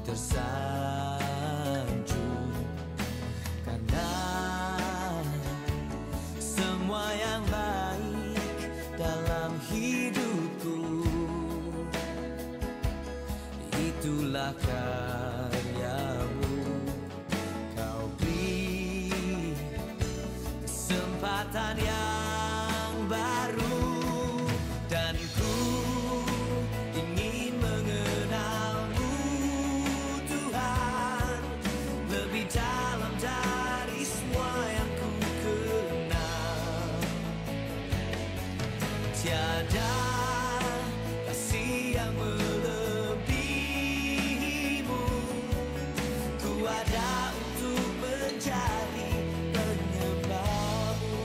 tersanjung karena semua yang baik dalam hidupku itulah karyamu. Kau beri kesempatan yang baru dan ku ingin mengenalmu Tuhan lebih dalam dari semua yang ku kenal. Tiada kasih yang melebihimu, ku ada untuk menjadi penyembahmu.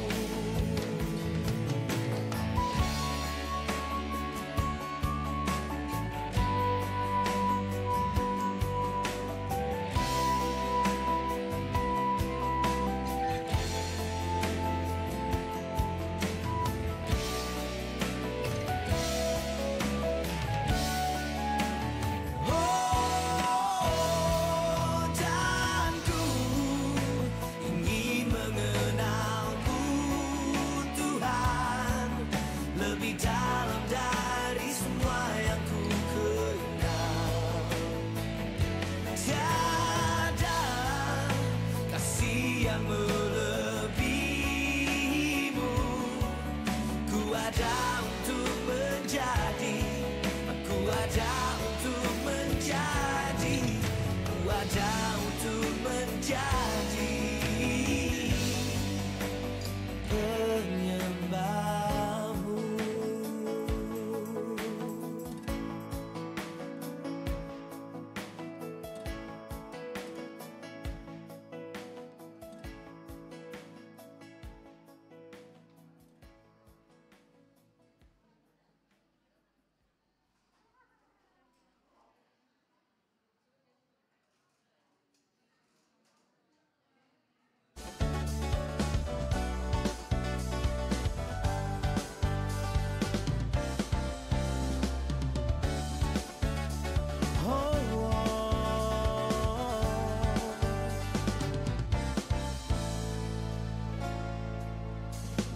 Dan ku ingin mengenalmu Tuhan lebih dalam dari semua yang ku kenal. Tiada kasih yang melebihimu, ku ada untuk menjadi, ku ada untuk menjadi, ku ada untuk menjadi penyembahmu.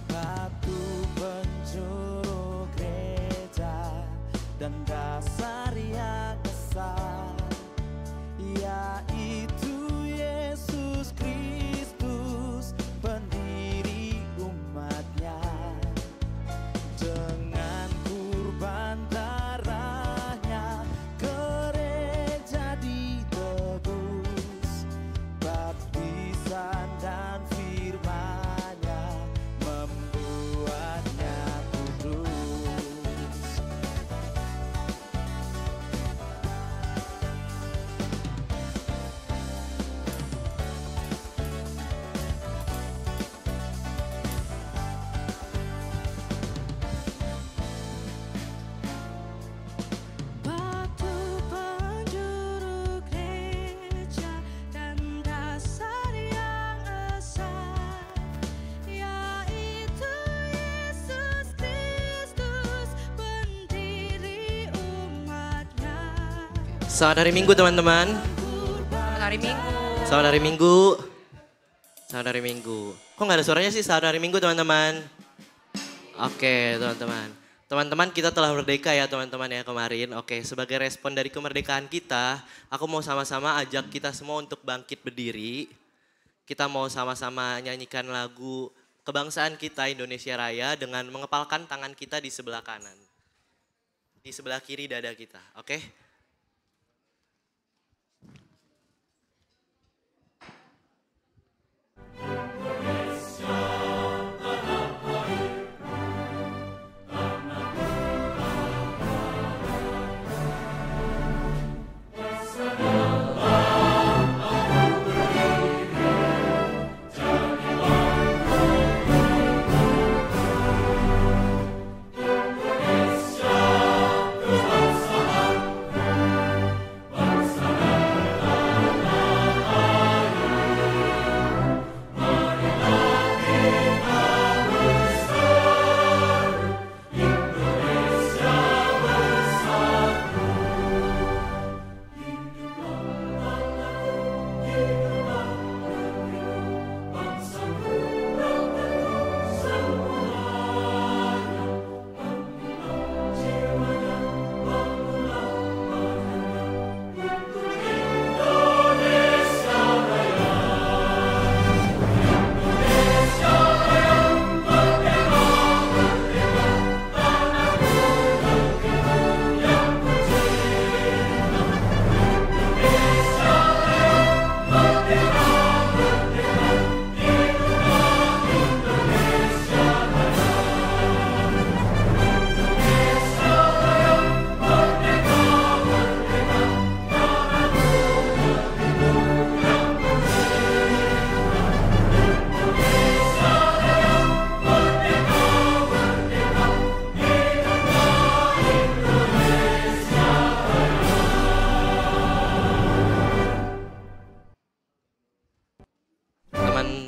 Batu penjuru gereja dan dasar yang besar, yaitu Yesus Kristus, pendiri umatnya. Dengan kurban darahnya, gereja ditebus, baptisan dan firman-Nya membuatnya kudus. Batu penjuru gereja dan dasar yang besar, yaitu Yesus Kristus, pendiri umatnya. Selamat hari Minggu teman-teman. Hari Minggu. Selamat hari Minggu. Selamat hari Minggu. Kok nggak ada suaranya sih? Selamat hari Minggu teman-teman. Oke teman-teman. Teman-teman kita telah merdeka ya teman-teman ya kemarin. Oke, sebagai respon dari kemerdekaan kita, aku mau sama-sama ajak kita semua untuk bangkit berdiri. Kita mau sama-sama nyanyikan lagu kebangsaan kita Indonesia Raya dengan mengepalkan tangan kita di sebelah kanan. Di sebelah kiri dada kita, oke?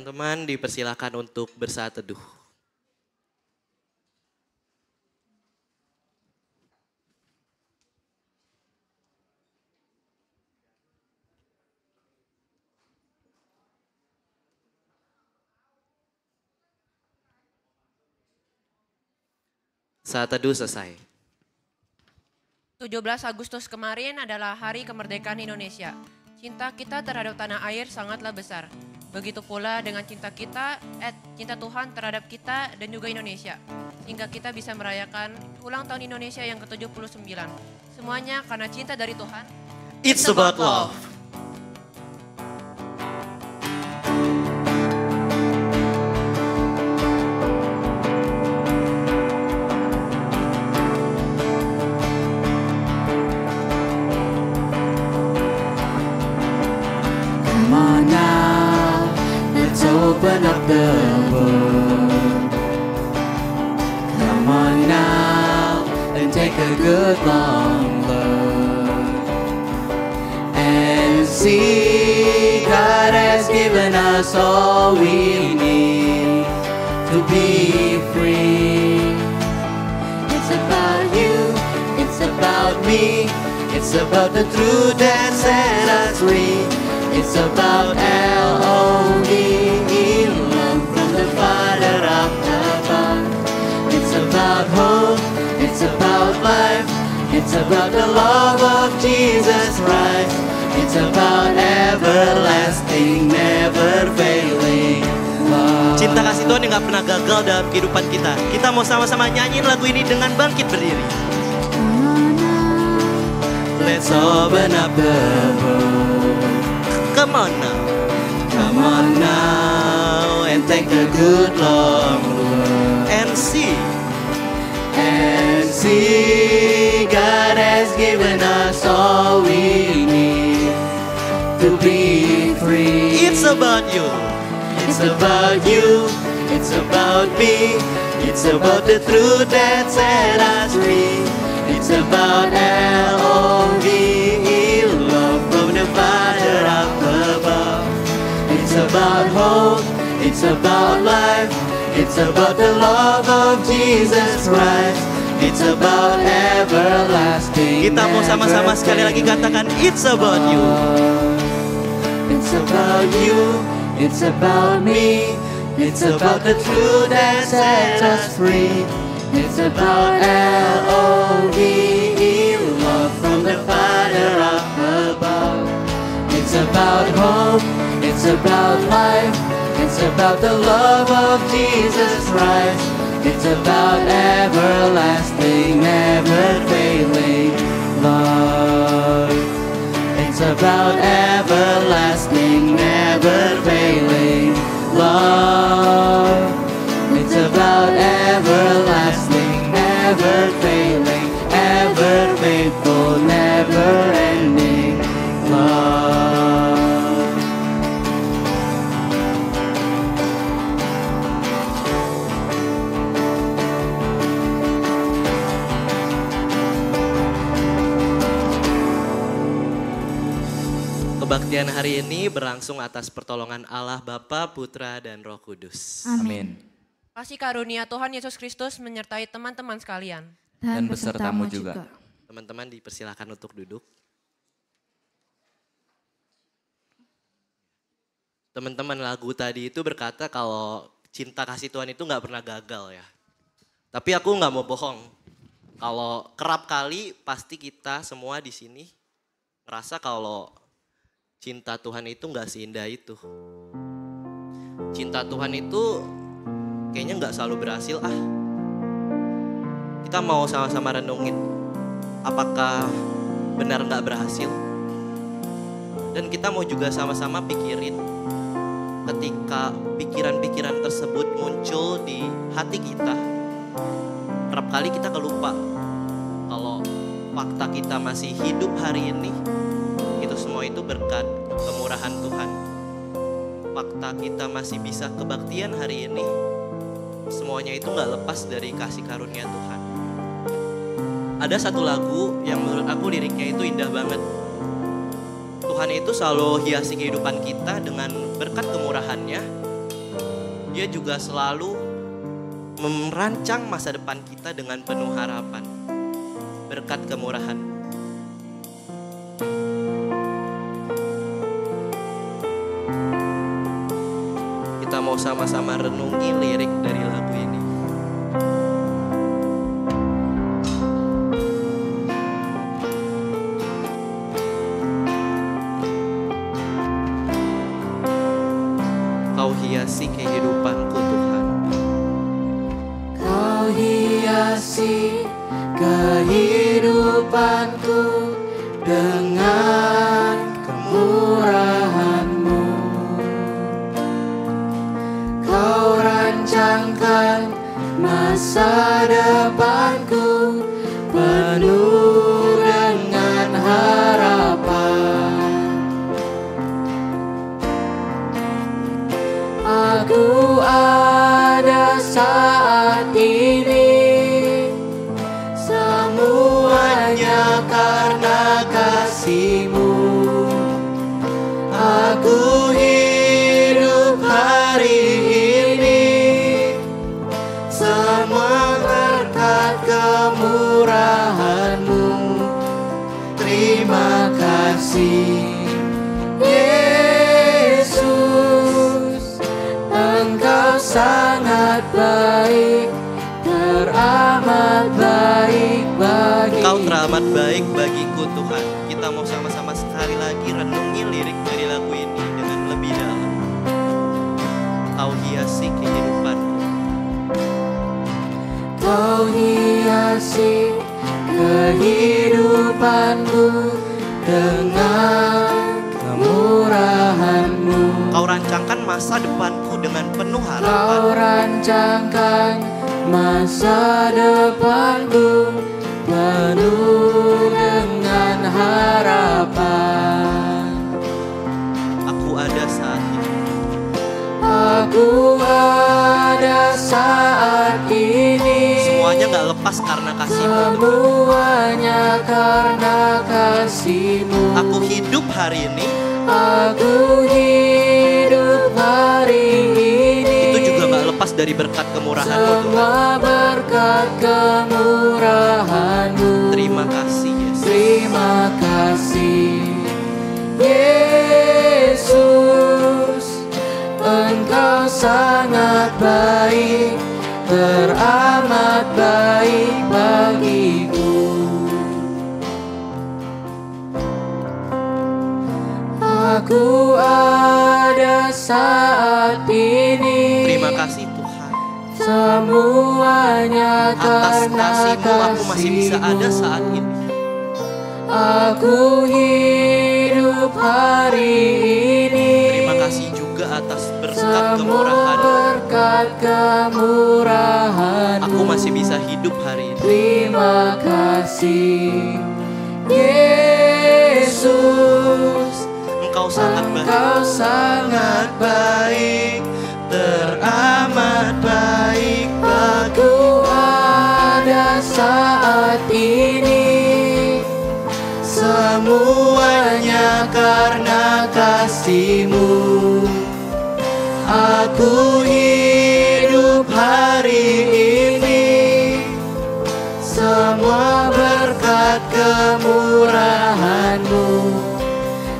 teman-teman dipersilakan untuk bersaat teduh. Saat teduh selesai. 17 Agustus kemarin adalah Hari Kemerdekaan Indonesia. Cinta kita terhadap tanah air sangatlah besar. Begitu pula dengan cinta Tuhan terhadap kita dan juga Indonesia. Sehingga kita bisa merayakan ulang tahun Indonesia yang ke-79. Semuanya karena cinta dari Tuhan. It's about love. Come on now, let's open up the world. Come on now, and take a good long look and see God has given us all we need to be free. It's about you, it's about me, it's about the truth that set us free. It's about L-O-V-E, love from the Father up above. It's about hope, it's about life, it's about the love of Jesus Christ. It's about everlasting, never failing love. Cinta kasih Tuhan yang gak pernah gagal dalam kehidupan kita. Kita mau sama-sama nyanyiin lagu ini dengan bangkit berdiri. Let's open up the world. Come on now. Come on now and take a good long look And see. God has given us all we need to be free. It's about you. It's about you, it's about me, it's about the truth that set us free. It's about L-O-V-E, love from the Father up above. It's about hope, it's about life, it's about the love of Jesus Christ. It's about everlasting. Kita mau sama-sama sekali lagi katakan it's about you. It's about you, it's about me, it's about the truth that sets us free. It's about L-O-V-E, love from the Father up above. It's about hope, it's about life, it's about the love of Jesus Christ. It's about everlasting, never failing love. It's about everlasting, never failing love. It's about everlasting, never failing, ever faithful, never ending love. Kebaktian hari ini berlangsung atas pertolongan Allah Bapa, Putra, dan Roh Kudus. Amin. Kasih karunia Tuhan Yesus Kristus menyertai teman-teman sekalian. Dan besertamu juga. Teman-teman dipersilakan untuk duduk. Teman-teman, lagu tadi itu berkata kalau cinta kasih Tuhan itu gak pernah gagal ya. Tapi aku gak mau bohong. Kalau kerap kali pasti kita semua di sini ngerasa kalau cinta Tuhan itu gak seindah itu. Cinta Tuhan itu kayaknya gak selalu berhasil Kita mau sama-sama renungin apakah benar gak berhasil. Dan kita mau juga sama-sama pikirin ketika pikiran-pikiran tersebut muncul di hati kita. Kerap kali kita kelupa kalau fakta kita masih hidup hari ini, itu semua itu berkat kemurahan Tuhan. Fakta kita masih bisa kebaktian hari ini, semuanya itu gak lepas dari kasih karunia Tuhan. Ada satu lagu yang menurut aku liriknya itu indah banget. Tuhan itu selalu hiasi kehidupan kita dengan berkat kemurahannya, Dia juga selalu merancang masa depan kita dengan penuh harapan. Berkat kemurahan. Kita mau sama-sama renungi lirik dari lagu ini. Kau hiasi kehidupanku Tuhan. Kau hiasi kehidupanku dengan kemurahan-Mu. Kau rancangkan masa depanku penuh dengan harapan. Aku ada saat ini, semuanya karena kasih-Mu. Aku hidup hari ini, semua berkat kemurahan-Mu. Terima kasih Yesus, Engkau sangat baik, teramat baik bagi. Engkau teramat baik bagiku Tuhan. Kita mau sama-sama sekali lagi renungi lirik dari lagu ini dengan lebih dalam. Kau hiasi kehidupanku. Kau hiasi kehidupanku dengan kemurahan-Mu. Kau rancangkan masa depanku dengan penuh Kau harapan. rancangkan masa depanku penuh dengan harapan. Aku ada saat ini. Aku ada saat ini, Semuanya gak lepas karena kasih-Mu Tuhan. semuanya karena kasih-Mu. Aku hidup hari ini. Aku hidup hari ini, Itu juga gak lepas dari berkat kemurahan-Mu Tuhan. semua berkat kemurahan-Mu. Terima kasih Yesus. Terima kasih Yesus, Engkau sangat baik, teramat baik bagiku. Aku ada saat ini, Terima kasih Tuhan. semuanya Atas karena kasih-Mu aku masih bisa ada saat ini. Aku hidup hari ini, Terima kasih juga atas berkat semua kemurahan. berkat kemurahan. Aku masih bisa hidup hari ini. Terima kasih Yesus, Engkau sangat baik. Engkau sangat baik, teramat baik bagiku. Aku ada saat ini, semuanya karena kasih-Mu. Aku hidup hari ini, semua berkat kemurahan-Mu.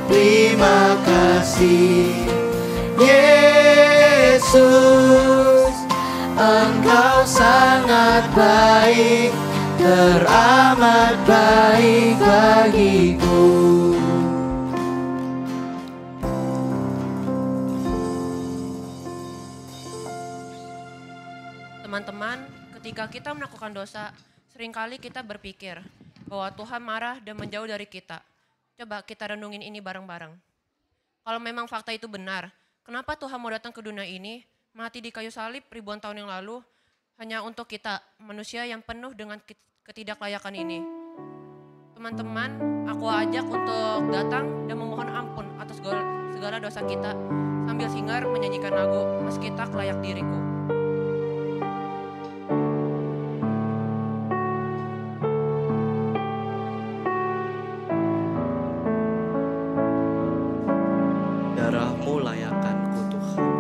Terima kasih Yesus, Engkau sangat baik, teramat baik bagiku. Teman-teman, ketika kita melakukan dosa, seringkali kita berpikir bahwa Tuhan marah dan menjauh dari kita. Coba kita renungin ini bareng-bareng. Kalau memang fakta itu benar, kenapa Tuhan mau datang ke dunia ini, mati di kayu salib ribuan tahun yang lalu, hanya untuk kita, manusia yang penuh dengan ketidaklayakan ini. Teman-teman, aku ajak untuk datang dan memohon ampun atas segala dosa kita, sambil singar menyanyikan lagu Meski Tak Layak Diriku. Darah-Mu layakanku Tuhan.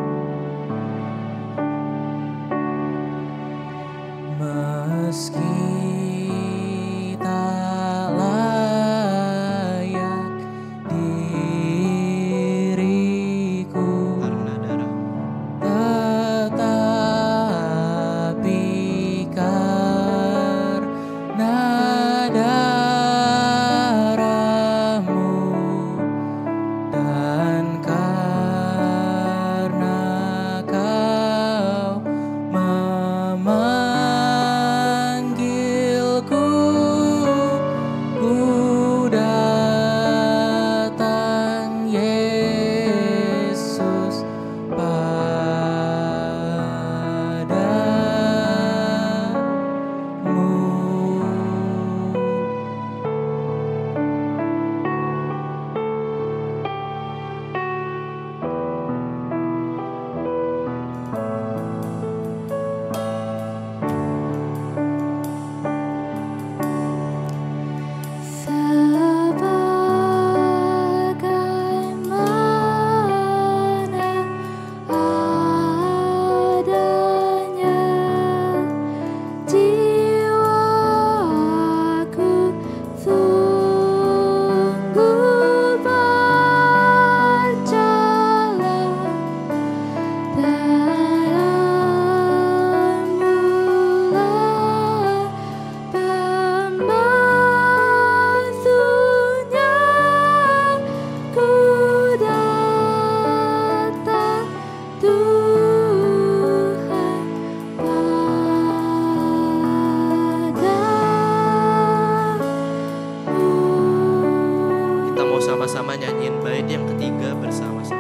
sama-sama nyanyiin bait yang ketiga bersama-sama.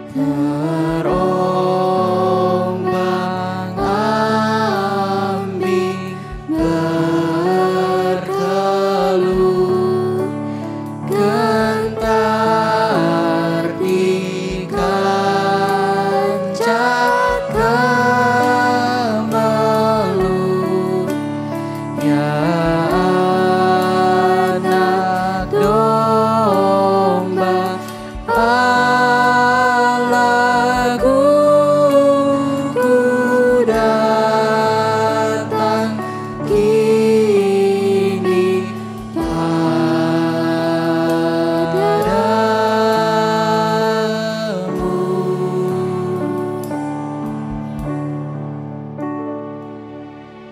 Terombang-ambing berkeluh, gentar di kancah Kemelut, ya anak domba Allahku, ku datang kini padamu.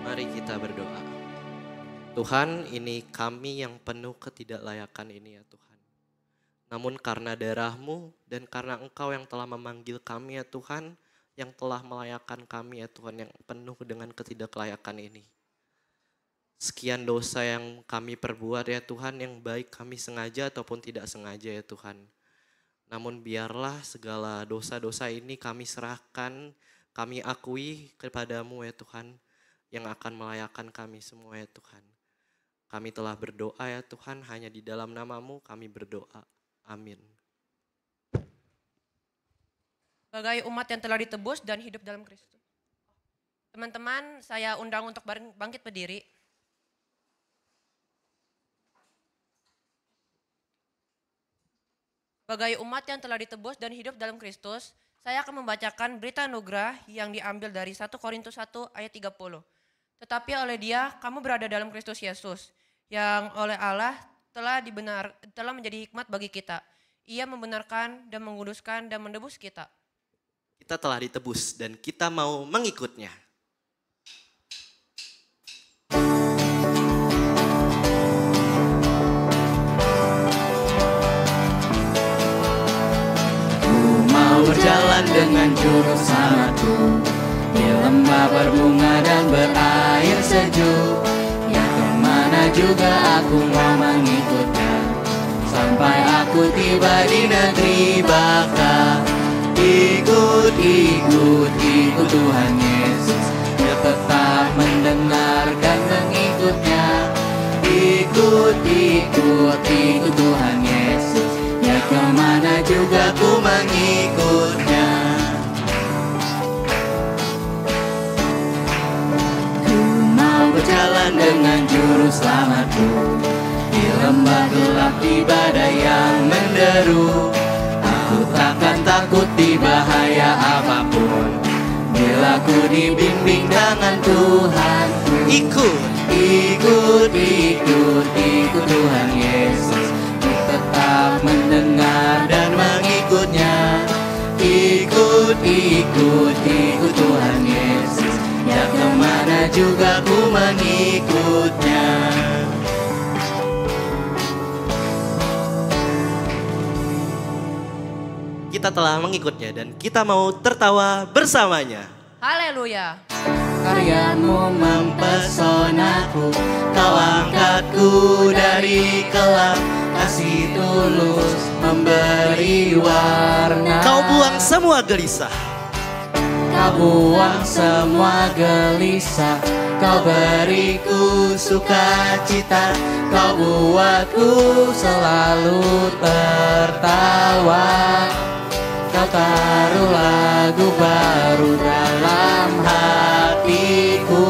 Mari kita berdoa. Tuhan, ini kami yang penuh ketidaklayakan ini ya Tuhan. Namun karena darah-Mu dan karena Engkau yang telah memanggil kami ya Tuhan, yang telah melayakkan kami ya Tuhan, yang penuh dengan ketidaklayakan ini. Sekian dosa yang kami perbuat ya Tuhan, yang baik kami sengaja ataupun tidak sengaja ya Tuhan. Namun biarlah segala dosa-dosa ini kami serahkan, kami akui kepada-Mu ya Tuhan, yang akan melayakkan kami semua ya Tuhan. Kami telah berdoa ya Tuhan, hanya di dalam nama-Mu kami berdoa. Amin. Sebagai umat yang telah ditebus dan hidup dalam Kristus. Teman-teman, saya undang untuk bangkit berdiri. Sebagai umat yang telah ditebus dan hidup dalam Kristus, saya akan membacakan berita anugerah yang diambil dari 1 Korintus 1 ayat 30. Tetapi oleh Dia kamu berada dalam Kristus Yesus, yang oleh Allah telah menjadi hikmat bagi kita. Ia membenarkan dan menguduskan dan menebus kita. Kita telah ditebus dan kita mau mengikutnya. Ku mau berjalan dengan juru selamatku di lembah berbunga dan berair sejuk. Ya kemana juga aku mau mengikutnya, sampai aku tiba di negeri baka. Ikut Tuhan Yesus, dia tetap mendengarkan mengikutnya. Ikut Tuhan Yesus, ya kemana juga ku mengikutnya. Ku mau berjalan dengan juru selamatku di lembah gelap, di badai yang menderu. Aku takkan takut di bahaya apapun, bila ku dibimbing tangan Tuhanku. Ikut Tuhan Yesus, ku tetap mendengar dan mengikutnya. Ikut Tuhan Yesus, ya kemana juga ku mengikutnya. Kita telah mengikutnya dan kita mau tertawa bersamanya. Haleluya. Karyamu mempesonaku, kau angkatku dari kelam. Kasih tulus memberi warna. Kau buang semua gelisah. Kau buang semua gelisah. Kau beriku sukacita. Kau buatku selalu tertawa. Kau taruh lagu baru dalam hatiku.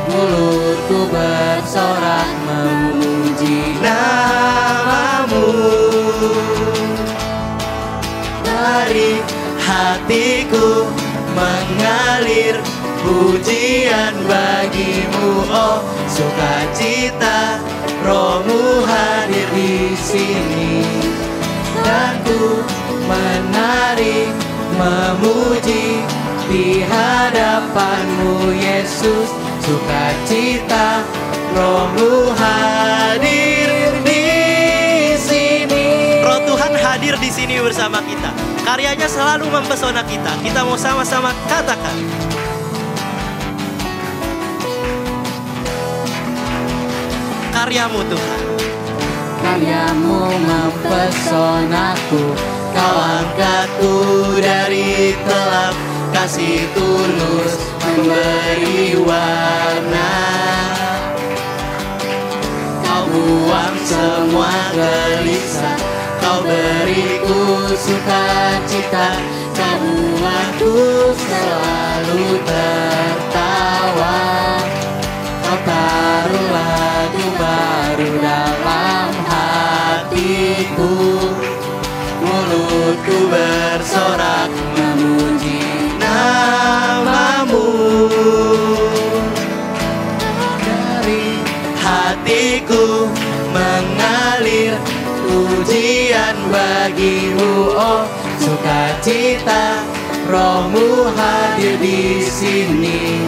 Mulutku bersorak memuji namamu. Dari hatiku mengalir pujian bagimu, oh sukacita, Rohmu hadir di sini. Dan ku menari, memuji di hadapanmu Yesus. Sukacita, Rohmu hadir di sini. Roh Tuhan hadir di sini bersama kita. Karyanya selalu mempesona kita. Kita mau sama-sama katakan. Karyamu Tuhan. Karyamu mempesonaku, Kau angkatku dari gelap, kasih tulus memberi warna. Kau buang semua gelisah, Kau beriku sukacita, Kau buatku selalu tertawa. Kau taruh lagu baru dalam hatiku, mulutku bersorak memuji namamu. Dari hatiku mengalir pujian bagimu, oh sukacita, Rohmu hadir di sini.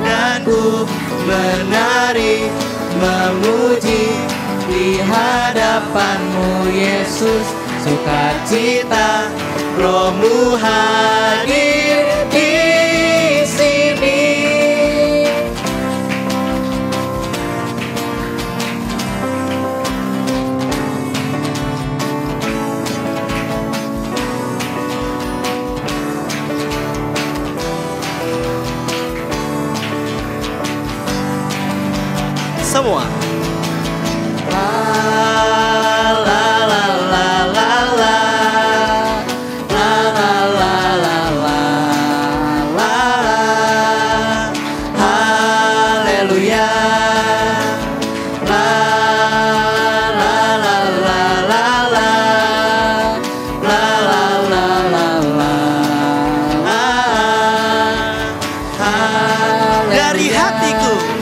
Dan ku menari, memuji di hadapanmu Yesus, sukacita, Rohmu hadir di sini. Semua. La la la la la la. La la la la la la. Haleluya. La la la la la la. La la la la la. Dari hatiku.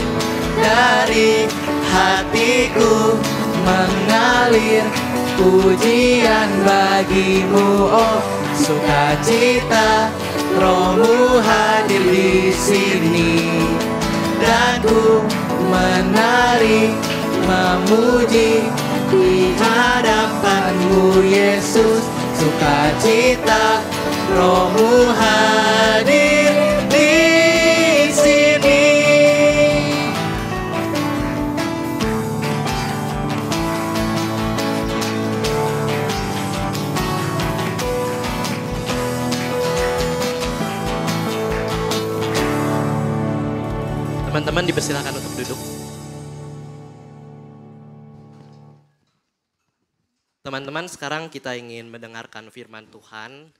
Dari hatiku mengalir pujian bagimu, oh sukacita, Rohmu hadir di sini. Dan ku menari, memuji di hadapanmu Yesus, sukacita, Rohmu hadir di sini. Teman-teman dipersilakan untuk duduk. Teman-teman, sekarang kita ingin mendengarkan firman Tuhan.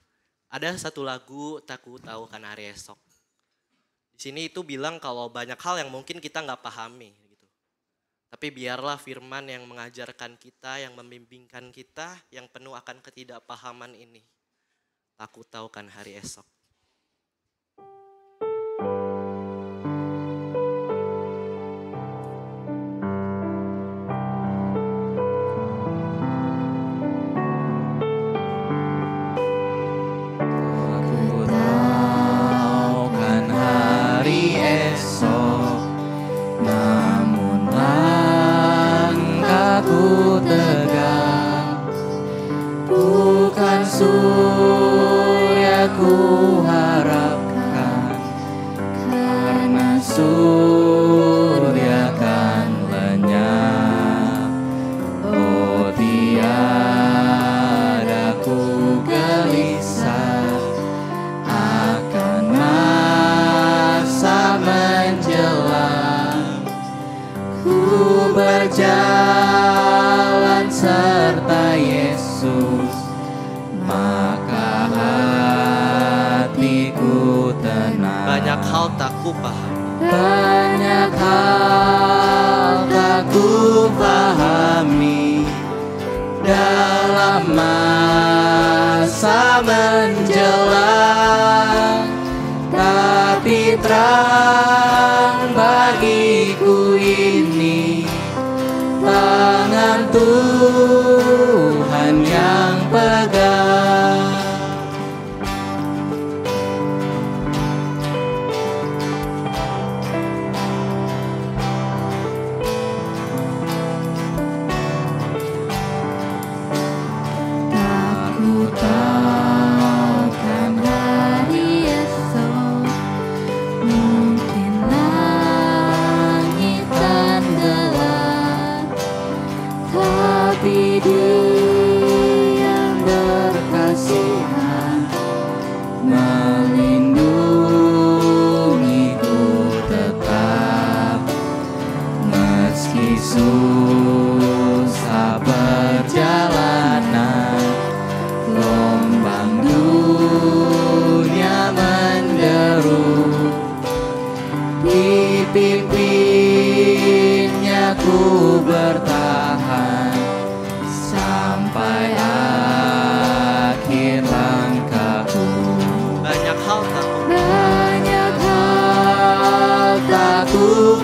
Ada satu lagu, Takku Tahu Kan Hari Esok. Di sini itu bilang kalau banyak hal yang mungkin kita nggak pahami. Gitu. Tapi biarlah firman yang mengajarkan kita, yang membimbingkan kita, yang penuh akan ketidakpahaman ini. Takku tahu kan hari esok. Surya ku harapkan, karena surya kan lenyap. Oh tiada ku gelisah akan masa menjelang. Ku berjalan serta Yesus, maka hatiku tenang. Banyak hal tak ku paham. Banyak hal tak ku pahami dalam masa menjelang, tapi terang bagiku ini tangan Tuhan yang pegang. Tak ku tahu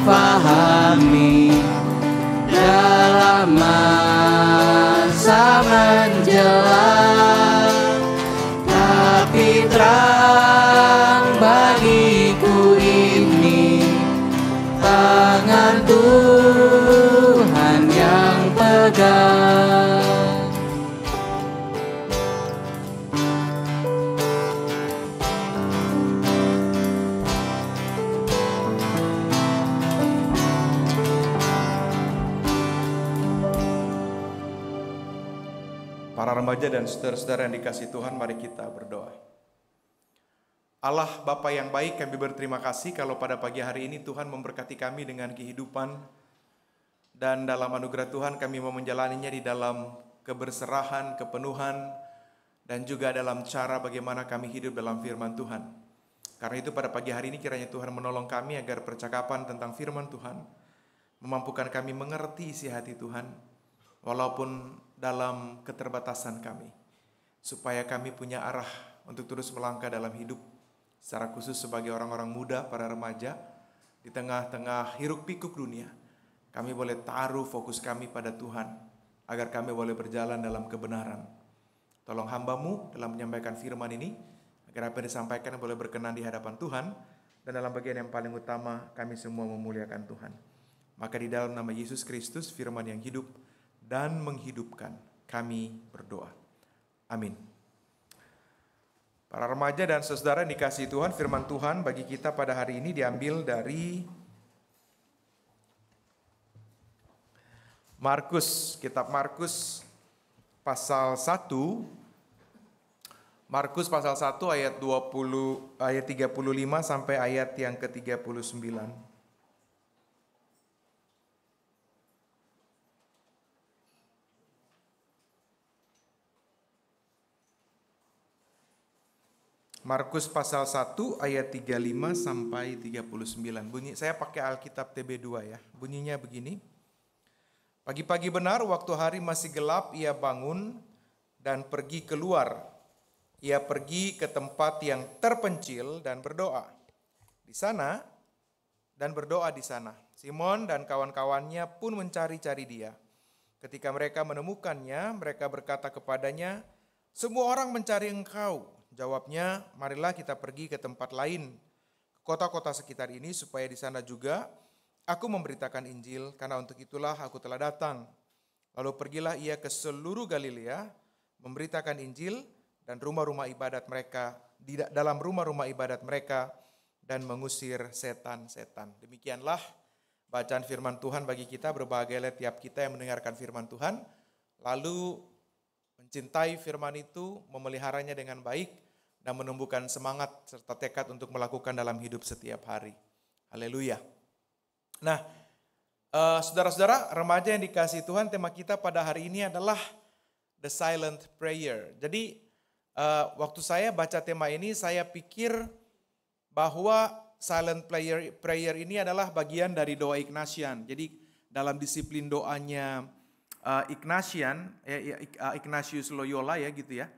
fahami dalam masa menjelang, tapi terang bagiku ini tangan Tuhan yang pegang. Para remaja dan saudara-saudara yang dikasihi Tuhan, mari kita berdoa. Allah Bapa yang baik, kami berterima kasih kalau pada pagi hari ini Tuhan memberkati kami dengan kehidupan, dan dalam anugerah Tuhan kami mau menjalaninya di dalam keberserahan, kepenuhan, dan juga dalam cara bagaimana kami hidup dalam firman Tuhan. Karena itu pada pagi hari ini kiranya Tuhan menolong kami agar percakapan tentang firman Tuhan memampukan kami mengerti isi hati Tuhan, walaupun dalam keterbatasan kami, supaya kami punya arah untuk terus melangkah dalam hidup, secara khusus sebagai orang-orang muda, para remaja, di tengah-tengah hiruk pikuk dunia. Kami boleh taruh fokus kami pada Tuhan, agar kami boleh berjalan dalam kebenaran. Tolong hamba-Mu dalam menyampaikan firman ini, agar apa yang disampaikan boleh berkenan di hadapan Tuhan, dan dalam bagian yang paling utama, kami semua memuliakan Tuhan. Maka di dalam nama Yesus Kristus, firman yang hidup dan menghidupkan, kami berdoa. Amin. Para remaja dan saudara yang dikasihi Tuhan, firman Tuhan bagi kita pada hari ini diambil dari Markus, kitab Markus pasal 1. Markus pasal 1 ayat 35 sampai ayat yang ke-39. Markus pasal 1 ayat 35 sampai 39. Saya pakai Alkitab TB2 ya. Bunyinya begini. Pagi-pagi benar waktu hari masih gelap ia bangun dan pergi keluar. Ia pergi ke tempat yang terpencil dan berdoa. Di sana dan berdoa di sana. Simon dan kawan-kawannya pun mencari-cari dia. Ketika mereka menemukannya, mereka berkata kepadanya, "Semua orang mencari engkau." Jawabnya, "Marilah kita pergi ke tempat lain, ke kota-kota sekitar ini, supaya di sana juga aku memberitakan Injil, karena untuk itulah aku telah datang." Lalu pergilah ia ke seluruh Galilea, memberitakan Injil dan rumah-rumah ibadat mereka, di dalam rumah-rumah ibadat mereka, dan mengusir setan-setan. Demikianlah bacaan firman Tuhan bagi kita. Berbahagialah tiap kita yang mendengarkan firman Tuhan, lalu mencintai firman itu, memeliharanya dengan baik, dan menumbuhkan semangat serta tekad untuk melakukan dalam hidup setiap hari. Haleluya. Nah, saudara-saudara remaja yang dikasihi Tuhan, tema kita pada hari ini adalah The Silent Prayer. Jadi waktu saya baca tema ini, saya pikir bahwa silent prayer ini adalah bagian dari doa Ignatian. Jadi dalam disiplin doanya Ignatius Loyola ya gitu ya.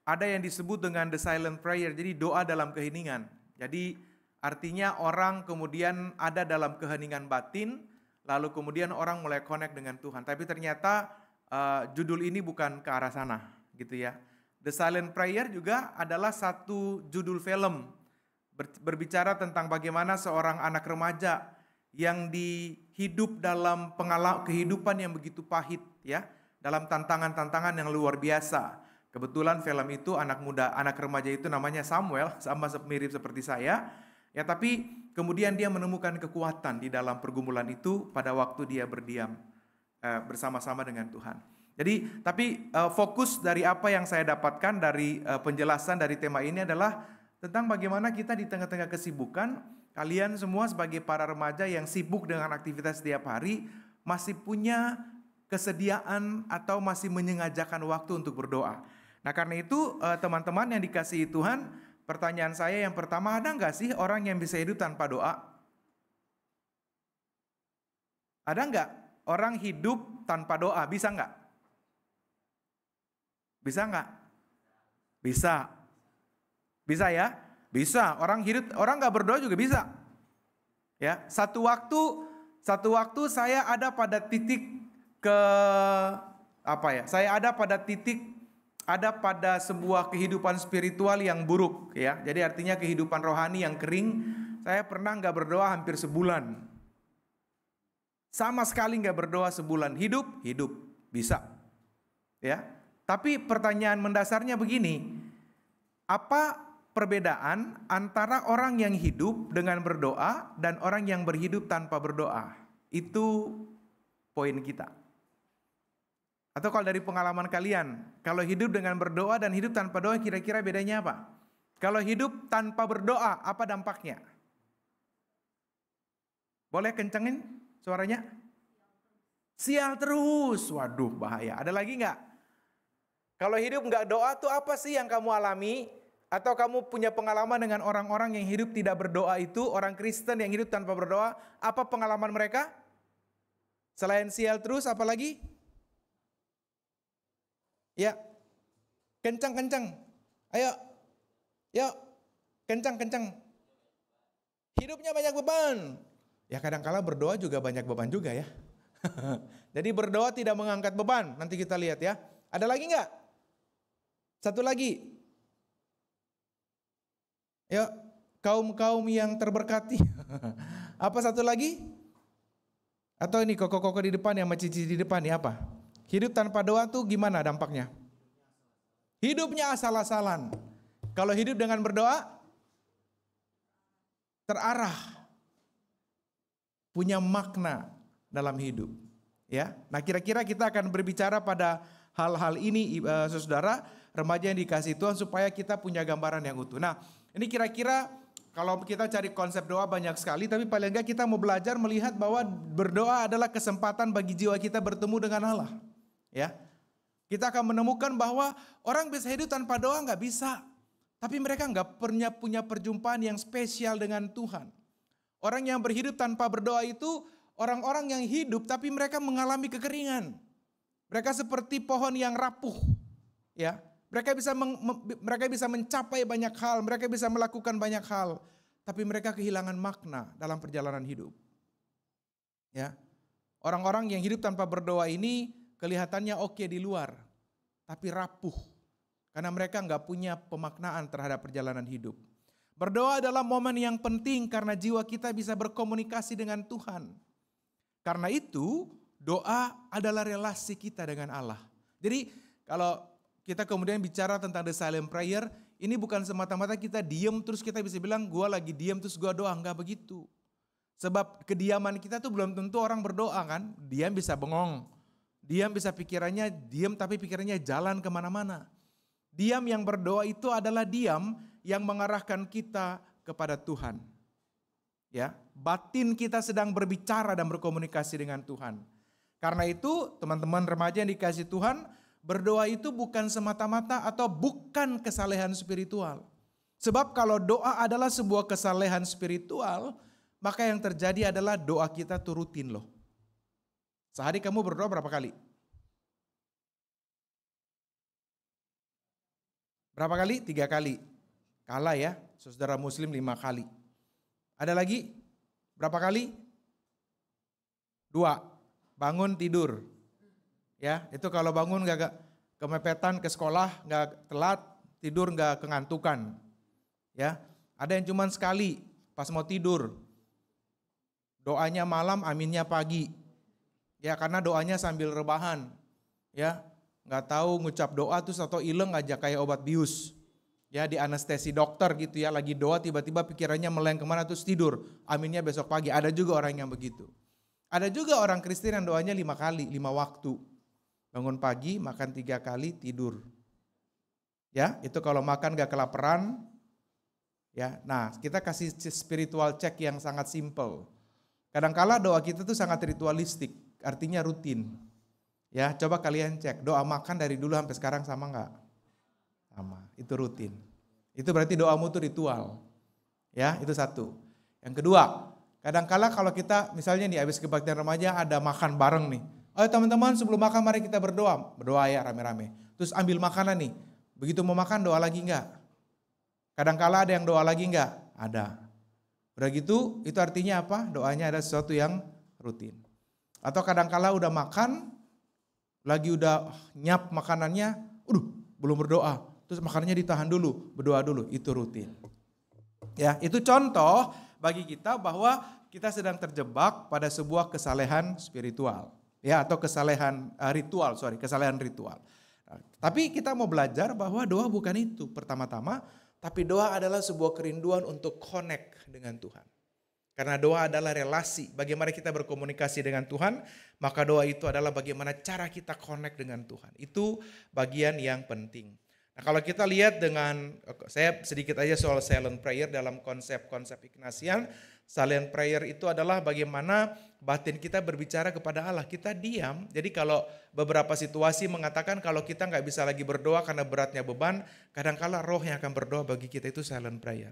Ada yang disebut dengan the silent prayer, jadi doa dalam keheningan. Jadi artinya orang kemudian ada dalam keheningan batin, lalu kemudian orang mulai connect dengan Tuhan. Tapi ternyata judul ini bukan ke arah sana gitu ya. The Silent Prayer juga adalah satu judul film berbicara tentang bagaimana seorang anak remaja yang hidup dalam kehidupan yang begitu pahit ya, dalam tantangan-tantangan yang luar biasa. Kebetulan film itu anak remaja itu namanya Samuel, sama mirip seperti saya. Ya, tapi kemudian dia menemukan kekuatan di dalam pergumulan itu pada waktu dia berdiam bersama-sama dengan Tuhan. Jadi, tapi fokus dari apa yang saya dapatkan dari penjelasan dari tema ini adalah tentang bagaimana kita di tengah-tengah kesibukan, kalian semua sebagai para remaja yang sibuk dengan aktivitas setiap hari, masih punya kesediaan atau masih menyengajakan waktu untuk berdoa. Nah, karena itu teman-teman yang dikasihi Tuhan, pertanyaan saya yang pertama, ada nggak sih orang yang bisa hidup tanpa doa? Ada nggak orang hidup tanpa doa? Bisa nggak? Bisa nggak? Bisa. Bisa ya? Bisa. Orang nggak berdoa juga bisa. Ya, satu waktu saya ada pada titik ada pada sebuah kehidupan spiritual yang buruk ya. Jadi artinya kehidupan rohani yang kering. Saya pernah nggak berdoa hampir sebulan. Sama sekali nggak berdoa sebulan. Hidup bisa. Ya. Tapi pertanyaan mendasarnya begini. Apa perbedaan antara orang yang hidup dengan berdoa dan orang yang berhidup tanpa berdoa? Itu poin kita. Atau kalau dari pengalaman kalian, kalau hidup dengan berdoa dan hidup tanpa doa kira-kira bedanya apa? Kalau hidup tanpa berdoa, apa dampaknya? Boleh kencengin suaranya? Sial terus. Waduh, bahaya. Ada lagi nggak? Kalau hidup nggak doa tuh apa sih yang kamu alami? Atau kamu punya pengalaman dengan orang-orang yang hidup tidak berdoa itu, orang Kristen yang hidup tanpa berdoa, apa pengalaman mereka? Selain sial terus, apa lagi? Ya, kencang. Ayo, yuk, kencang. Hidupnya banyak beban. Ya kadang-kala berdoa juga banyak beban juga ya. Jadi berdoa tidak mengangkat beban, nanti kita lihat ya. Ada lagi nggak? Satu lagi. Yuk, kaum-kaum yang terberkati. Apa satu lagi? Atau ini koko-koko di depan yang cici di depan nih apa? Hidup tanpa doa tuh gimana dampaknya? Hidupnya asal-asalan. Kalau hidup dengan berdoa, terarah. Punya makna dalam hidup. Ya, nah kira-kira kita akan berbicara pada hal-hal ini, saudara, remaja yang dikasih Tuhan supaya kita punya gambaran yang utuh. Nah, ini kira-kira kalau kita cari konsep doa banyak sekali, tapi paling enggak kita mau belajar melihat bahwa berdoa adalah kesempatan bagi jiwa kita bertemu dengan Allah. Ya, kita akan menemukan bahwa orang bisa hidup tanpa doa nggak bisa, tapi mereka nggak pernah punya perjumpaan yang spesial dengan Tuhan. Orang yang berhidup tanpa berdoa itu orang-orang yang hidup, tapi mereka mengalami kekeringan. Mereka seperti pohon yang rapuh, ya. Mereka bisa mencapai banyak hal, mereka bisa melakukan banyak hal, tapi mereka kehilangan makna dalam perjalanan hidup. Ya. Orang-orang yang hidup tanpa berdoa ini kelihatannya oke di luar, tapi rapuh. Karena mereka nggak punya pemaknaan terhadap perjalanan hidup. Berdoa adalah momen yang penting karena jiwa kita bisa berkomunikasi dengan Tuhan. Karena itu, doa adalah relasi kita dengan Allah. Jadi kalau kita kemudian bicara tentang the silent prayer, ini bukan semata-mata kita diem terus kita bisa bilang gue lagi diem terus gue doa, enggak begitu. Sebab kediaman kita tuh belum tentu orang berdoa kan, diam bisa bengong, diam bisa pikirannya diam tapi pikirannya jalan kemana-mana. Diam yang berdoa itu adalah diam yang mengarahkan kita kepada Tuhan. Ya, batin kita sedang berbicara dan berkomunikasi dengan Tuhan. Karena itu teman-teman remaja yang dikasih Tuhan, berdoa itu bukan semata-mata atau bukan kesalehan spiritual. Sebab kalau doa adalah sebuah kesalehan spiritual, maka yang terjadi adalah doa kita tuh rutin loh. Sehari kamu berdoa berapa kali? Berapa kali? 3 kali. Kalah ya, saudara muslim 5 kali. Ada lagi? Berapa kali? 2. Bangun tidur. Ya, itu kalau bangun gak kemepetan ke sekolah, gak telat, tidur gak kengantukan. Ya, ada yang cuman sekali pas mau tidur. Doanya malam, aminnya pagi. Ya, karena doanya sambil rebahan. Ya, gak tahu ngucap doa terus atau ileng aja kayak obat bius. Ya, di anestesi dokter gitu ya, lagi doa tiba-tiba pikirannya meleng kemana terus tidur. Aminnya besok pagi, ada juga orang yang begitu. Ada juga orang Kristen yang doanya 5 kali, 5 waktu. Bangun pagi, makan 3 kali, tidur. Ya, itu kalau makan gak kelaparan. Ya, nah kita kasih spiritual check yang sangat simple. Kadangkala doa kita tuh sangat ritualistik, artinya rutin. Ya, coba kalian cek, doa makan dari dulu sampai sekarang sama gak? Sama, itu rutin. Itu berarti doamu tuh ritual. Ya, itu satu. Yang kedua, kadangkala kalau kita misalnya nih habis kebaktian remaja ada makan bareng nih. Ayo teman-teman sebelum makan mari kita berdoa. Berdoa ya rame-rame. Terus ambil makanan nih. Begitu mau makan doa lagi enggak? Kadangkala ada yang doa lagi enggak? Ada. Udah gitu, itu artinya apa? Doanya ada sesuatu yang rutin. Atau kadangkala udah makan, lagi udah nyap makanannya, belum berdoa. Terus makanannya ditahan dulu, berdoa dulu, itu rutin. Ya, itu contoh bagi kita bahwa kita sedang terjebak pada sebuah kesalehan spiritual. Ya, atau kesalehan ritual. Nah, tapi kita mau belajar bahwa doa bukan itu pertama-tama, tapi doa adalah sebuah kerinduan untuk connect dengan Tuhan. Karena doa adalah relasi, bagaimana kita berkomunikasi dengan Tuhan, maka doa itu adalah bagaimana cara kita connect dengan Tuhan. Itu bagian yang penting. Nah, kalau kita lihat saya sedikit aja soal silent prayer dalam konsep-konsep Ignatian. Silent prayer itu adalah bagaimana batin kita berbicara kepada Allah. Kita diam, jadi kalau beberapa situasi mengatakan kalau kita nggak bisa lagi berdoa karena beratnya beban, kadangkala roh yang akan berdoa bagi kita itu silent prayer.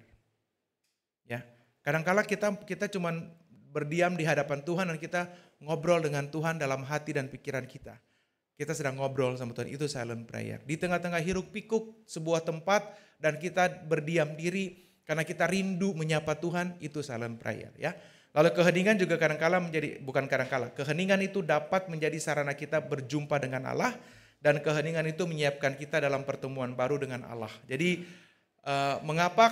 Ya, kadangkala kita cuman berdiam di hadapan Tuhan dan kita ngobrol dengan Tuhan dalam hati dan pikiran kita. Kita sedang ngobrol sama Tuhan, itu silent prayer. Di tengah-tengah hiruk pikuk sebuah tempat dan kita berdiam diri karena kita rindu menyapa Tuhan, itu silent prayer ya. Lalu keheningan juga keheningan itu dapat menjadi sarana kita berjumpa dengan Allah, dan keheningan itu menyiapkan kita dalam pertemuan baru dengan Allah. Jadi mengapa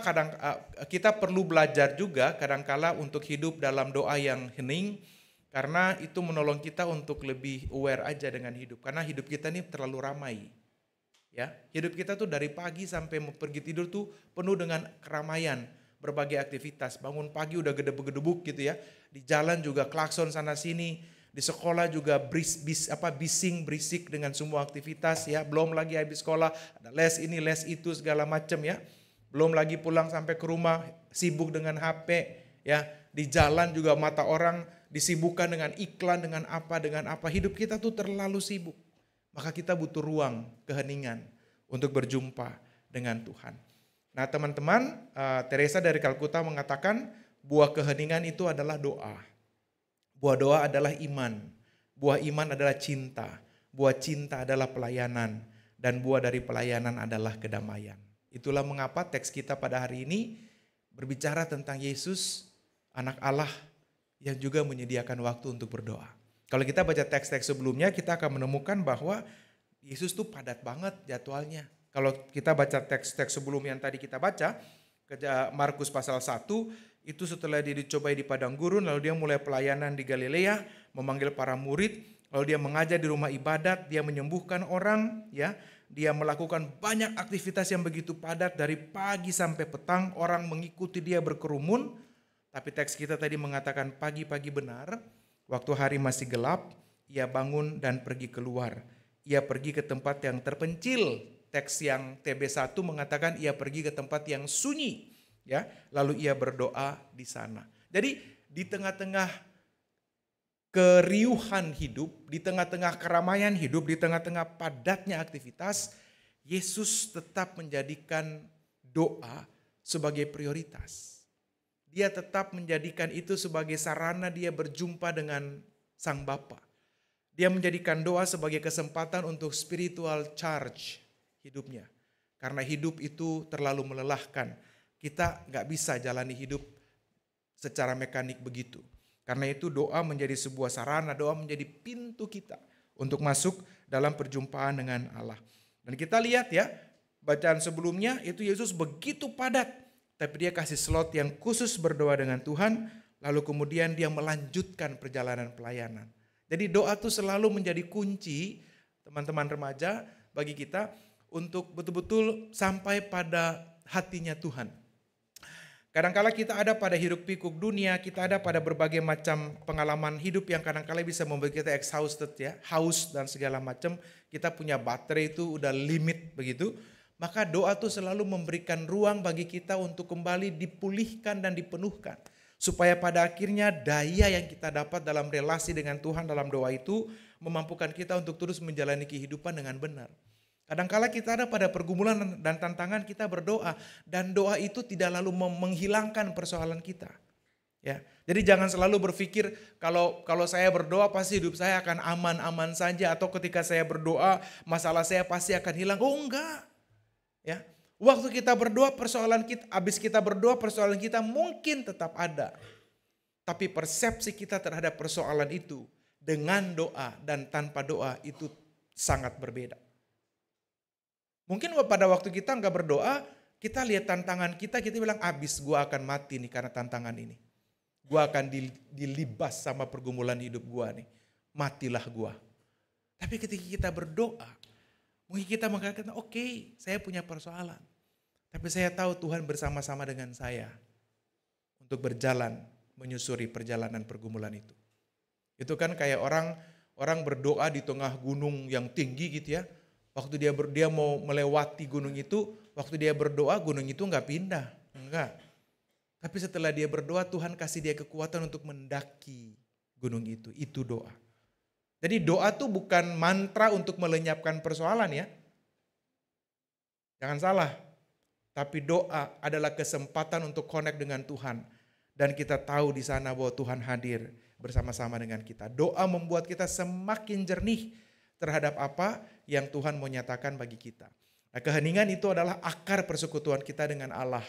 kita perlu belajar juga kadangkala untuk hidup dalam doa yang hening, karena itu menolong kita untuk lebih aware aja dengan hidup. Karena hidup kita ini terlalu ramai. Ya, hidup kita tuh dari pagi sampai mau pergi tidur tuh penuh dengan keramaian, berbagai aktivitas. Bangun pagi udah gedebuk-gedebuk gitu ya. Di jalan juga klakson sana sini, di sekolah juga bising berisik dengan semua aktivitas ya. Belum lagi habis sekolah ada les ini, les itu segala macam ya. Belum lagi pulang sampai ke rumah sibuk dengan HP ya. Di jalan juga mata orang disibukkan dengan iklan, dengan apa. Hidup kita tuh terlalu sibuk. Maka kita butuh ruang keheningan untuk berjumpa dengan Tuhan. Nah teman-teman, Teresa dari Kalkuta mengatakan buah keheningan itu adalah doa. Buah doa adalah iman. Buah iman adalah cinta. Buah cinta adalah pelayanan. Dan buah dari pelayanan adalah kedamaian. Itulah mengapa teks kita pada hari ini berbicara tentang Yesus, anak Allah yang juga menyediakan waktu untuk berdoa. Kalau kita baca teks-teks sebelumnya, kita akan menemukan bahwa Yesus tuh padat banget jadwalnya. Kalau kita baca teks-teks sebelum yang tadi kita baca, Markus pasal 1, itu setelah dia dicobai di padang gurun, lalu dia mulai pelayanan di Galilea, memanggil para murid, lalu dia mengajar di rumah ibadat, dia menyembuhkan orang, ya, dia melakukan banyak aktivitas yang begitu padat dari pagi sampai petang, orang mengikuti dia berkerumun. Tapi teks kita tadi mengatakan pagi-pagi benar, waktu hari masih gelap, ia bangun dan pergi keluar. Ia pergi ke tempat yang terpencil. Teks yang TB1 mengatakan ia pergi ke tempat yang sunyi. Ya, lalu ia berdoa di sana. Jadi di tengah-tengah keriuhan hidup, di tengah-tengah keramaian hidup, di tengah-tengah padatnya aktivitas, Yesus tetap menjadikan doa sebagai prioritas. Dia tetap menjadikan itu sebagai sarana dia berjumpa dengan Sang Bapa. Dia menjadikan doa sebagai kesempatan untuk spiritual charge hidupnya. Karena hidup itu terlalu melelahkan. Kita gak bisa jalani hidup secara mekanik begitu. Karena itu doa menjadi sebuah sarana, doa menjadi pintu kita untuk masuk dalam perjumpaan dengan Allah. Dan kita lihat ya, bacaan sebelumnya itu Yesus begitu padat. Tapi dia kasih slot yang khusus berdoa dengan Tuhan, lalu kemudian dia melanjutkan perjalanan pelayanan. Jadi doa itu selalu menjadi kunci teman-teman remaja bagi kita untuk betul-betul sampai pada hatinya Tuhan. Kadangkala kita ada pada hiruk pikuk dunia, kita ada pada berbagai macam pengalaman hidup yang kadangkala bisa membuat kita exhausted ya, haus dan segala macam. Kita punya baterai itu udah limit begitu. Maka doa itu selalu memberikan ruang bagi kita untuk kembali dipulihkan dan dipenuhkan. Supaya pada akhirnya daya yang kita dapat dalam relasi dengan Tuhan dalam doa itu memampukan kita untuk terus menjalani kehidupan dengan benar. Kadangkala kita ada pada pergumulan dan tantangan kita berdoa. Dan doa itu tidak lalu menghilangkan persoalan kita. Ya, jadi jangan selalu berpikir kalau saya berdoa pasti hidup saya akan aman-aman saja. Atau ketika saya berdoa masalah saya pasti akan hilang. Oh enggak. Ya, Waktu kita berdoa persoalan kita, habis kita berdoa persoalan kita mungkin tetap ada. Tapi persepsi kita terhadap persoalan itu dengan doa dan tanpa doa itu sangat berbeda. Mungkin pada waktu kita nggak berdoa, kita lihat tantangan kita bilang abis gua akan mati nih karena tantangan ini. Gua akan dilibas sama pergumulan hidup gua nih. Matilah gua. Tapi ketika kita berdoa, mungkin kita mengatakan oke, saya punya persoalan. Tapi saya tahu Tuhan bersama-sama dengan saya untuk berjalan menyusuri perjalanan pergumulan itu. Itu kan kayak orang berdoa di tengah gunung yang tinggi gitu ya. Waktu dia mau melewati gunung itu, waktu dia berdoa gunung itu nggak pindah, enggak. Tapi setelah dia berdoa Tuhan kasih dia kekuatan untuk mendaki gunung itu doa. Jadi doa tuh bukan mantra untuk melenyapkan persoalan ya. Jangan salah. Tapi doa adalah kesempatan untuk connect dengan Tuhan. Dan kita tahu di sana bahwa Tuhan hadir bersama-sama dengan kita. Doa membuat kita semakin jernih terhadap apa yang Tuhan mau nyatakan bagi kita. Nah, keheningan itu adalah akar persekutuan kita dengan Allah.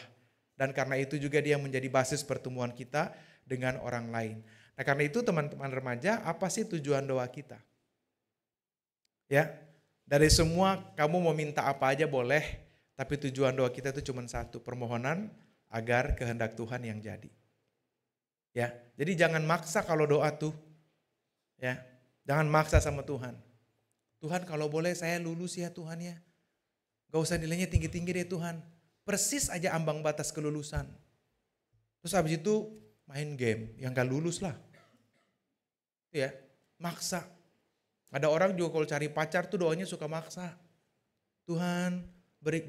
Dan karena itu juga dia menjadi basis pertemuan kita dengan orang lain. Nah karena itu teman-teman remaja, apa sih tujuan doa kita? Ya, dari semua kamu mau minta apa aja boleh, tapi tujuan doa kita itu cuma satu, permohonan agar kehendak Tuhan yang jadi. Ya, jadi jangan maksa kalau doa tuh. Ya, jangan maksa sama Tuhan. Tuhan kalau boleh saya lulus ya Tuhan ya. Gak usah nilainya tinggi-tinggi deh Tuhan. Persis aja ambang batas kelulusan. Terus habis itu main game yang gak lulus lah. Ya, maksa. Ada orang juga kalau cari pacar tuh doanya suka maksa. Tuhan,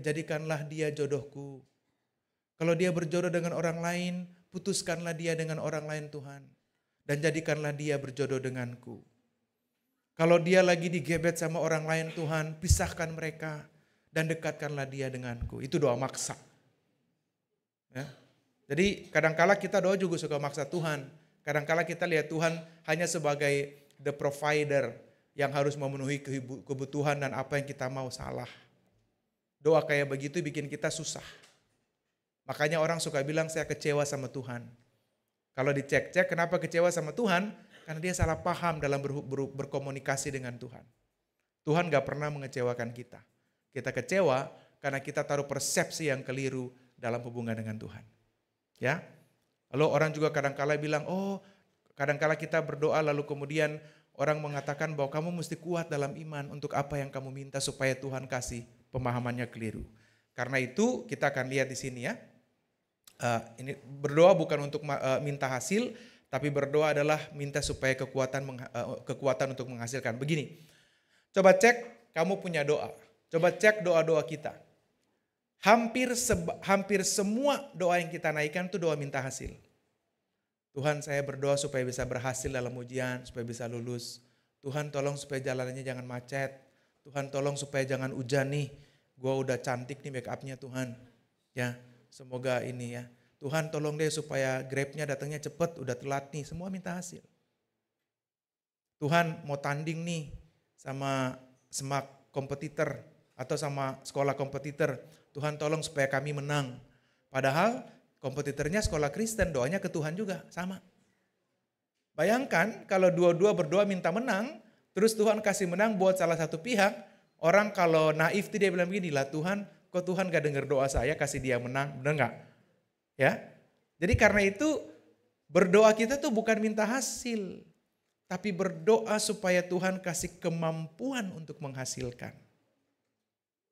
jadikanlah dia jodohku. Kalau dia berjodoh dengan orang lain, putuskanlah dia dengan orang lain Tuhan. Dan jadikanlah dia berjodoh denganku. Kalau dia lagi digebet sama orang lain Tuhan, pisahkan mereka dan dekatkanlah dia denganku. Itu doa maksa. Ya. Jadi kadangkala kita doa juga suka maksa Tuhan. Kadangkala kita lihat Tuhan hanya sebagai the provider yang harus memenuhi kebutuhan dan apa yang kita mau salah. Doa kayak begitu bikin kita susah. Makanya orang suka bilang saya kecewa sama Tuhan. Kalau dicek-cek kenapa kecewa sama Tuhan? Karena dia salah paham dalam berkomunikasi dengan Tuhan. Tuhan gak pernah mengecewakan kita. Kita kecewa karena kita taruh persepsi yang keliru dalam hubungan dengan Tuhan. Ya, lalu orang juga kadang-kala bilang, oh kadang-kala kita berdoa lalu kemudian orang mengatakan bahwa kamu mesti kuat dalam iman untuk apa yang kamu minta supaya Tuhan kasih, pemahamannya keliru. Karena itu kita akan lihat di sini ya, ini berdoa bukan untuk minta hasil, tapi berdoa adalah minta supaya kekuatan untuk menghasilkan. Begini, coba cek kamu punya doa, coba cek doa-doa kita. Hampir semua doa yang kita naikkan itu doa minta hasil. Tuhan saya berdoa supaya bisa berhasil dalam ujian, supaya bisa lulus. Tuhan tolong supaya jalanannya jangan macet. Tuhan tolong supaya jangan hujan nih. Gua udah cantik nih make upnya Tuhan. Ya, semoga ini ya. Tuhan tolong deh supaya Grab-nya datangnya cepet, udah telat nih. Semua minta hasil. Tuhan mau tanding nih sama semak kompetitor atau sama sekolah kompetitor. Tuhan tolong supaya kami menang. Padahal kompetitornya sekolah Kristen, doanya ke Tuhan juga, sama. Bayangkan kalau dua-dua berdoa minta menang, terus Tuhan kasih menang buat salah satu pihak, orang kalau naif tuh dia bilang begini, lah Tuhan, kok Tuhan gak dengar doa saya kasih dia menang, benar gak? Ya, jadi karena itu berdoa kita tuh bukan minta hasil, tapi berdoa supaya Tuhan kasih kemampuan untuk menghasilkan.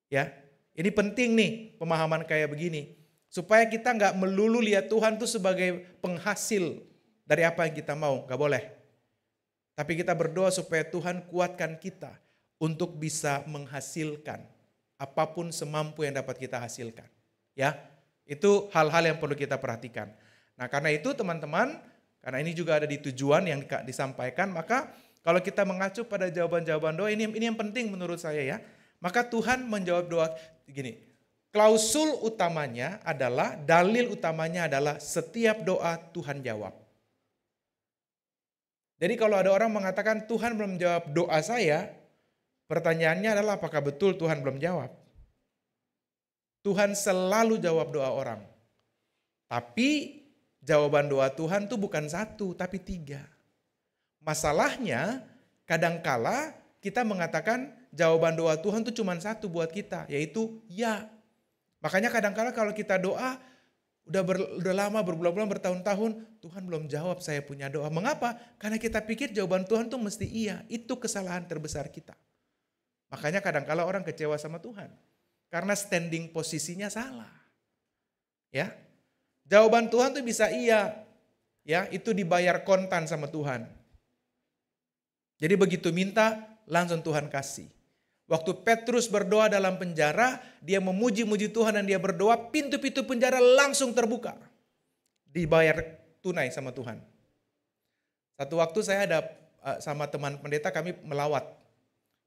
Ya, ini penting nih pemahaman kayak begini. Supaya kita nggak melulu lihat Tuhan tuh sebagai penghasil dari apa yang kita mau. Nggak boleh. Tapi kita berdoa supaya Tuhan kuatkan kita untuk bisa menghasilkan apapun semampu yang dapat kita hasilkan. Ya, itu hal-hal yang perlu kita perhatikan. Nah karena itu teman-teman, karena ini juga ada di tujuan yang disampaikan, maka kalau kita mengacu pada jawaban-jawaban doa, ini yang penting menurut saya ya. Maka Tuhan menjawab doa gini, klausul utamanya adalah, dalil utamanya adalah setiap doa Tuhan jawab. Jadi kalau ada orang mengatakan Tuhan belum jawab doa saya, pertanyaannya adalah apakah betul Tuhan belum jawab? Tuhan selalu jawab doa orang. Tapi jawaban doa Tuhan tuh bukan 1, tapi 3. Masalahnya kadangkala kita mengatakan jawaban doa Tuhan tuh cuma 1 buat kita, yaitu ya. Makanya kadangkala kalau kita doa, udah lama, berbulan-bulan, bertahun-tahun, Tuhan belum jawab saya punya doa. Mengapa? Karena kita pikir jawaban Tuhan tuh mesti iya. Itu kesalahan terbesar kita. Makanya kadangkala orang kecewa sama Tuhan. Karena standing posisinya salah. Ya, jawaban Tuhan tuh bisa iya. Ya, itu dibayar kontan sama Tuhan. Jadi begitu minta, langsung Tuhan kasih. Waktu Petrus berdoa dalam penjara, dia memuji-muji Tuhan dan dia berdoa, pintu-pintu penjara langsung terbuka. Dibayar tunai sama Tuhan. Satu waktu saya ada sama teman pendeta, kami melawat.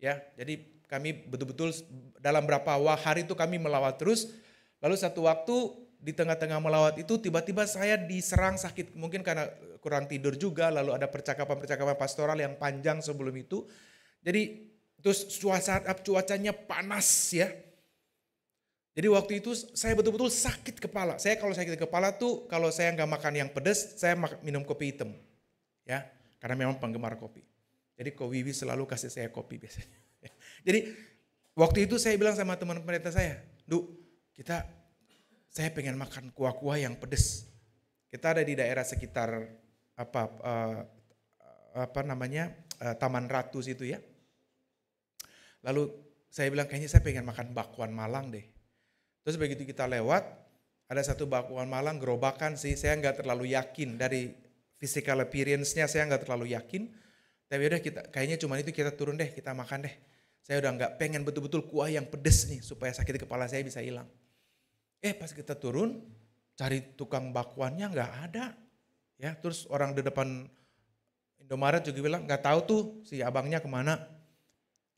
Ya, jadi kami betul-betul dalam berapa hari itu kami melawat terus. Lalu satu waktu di tengah-tengah melawat itu tiba-tiba saya diserang sakit. Mungkin karena kurang tidur juga, lalu ada percakapan-percakapan pastoral yang panjang sebelum itu. Jadi terus cuacanya panas ya. Jadi waktu itu saya betul-betul sakit kepala. Saya kalau sakit kepala tuh kalau saya nggak makan yang pedas, saya minum kopi hitam. Ya, karena memang penggemar kopi. Jadi Ko Wiwi selalu kasih saya kopi biasanya. Jadi waktu itu saya bilang sama teman pendeta saya, saya pengen makan kuah-kuah yang pedas. Kita ada di daerah sekitar Taman Ratu situ ya. Lalu saya bilang kayaknya saya pengen makan bakwan Malang deh. Terus begitu kita lewat, ada satu bakwan Malang gerobakan sih, saya nggak terlalu yakin dari physical appearance-nya, saya nggak terlalu yakin. Tapi udah kayaknya cuma itu kita turun deh, kita makan deh. Saya udah nggak pengen betul-betul kuah yang pedes nih supaya sakit kepala saya bisa hilang. Pas kita turun, cari tukang bakwannya nggak ada. Ya, terus orang di depan Indomaret juga bilang nggak tahu tuh si abangnya kemana.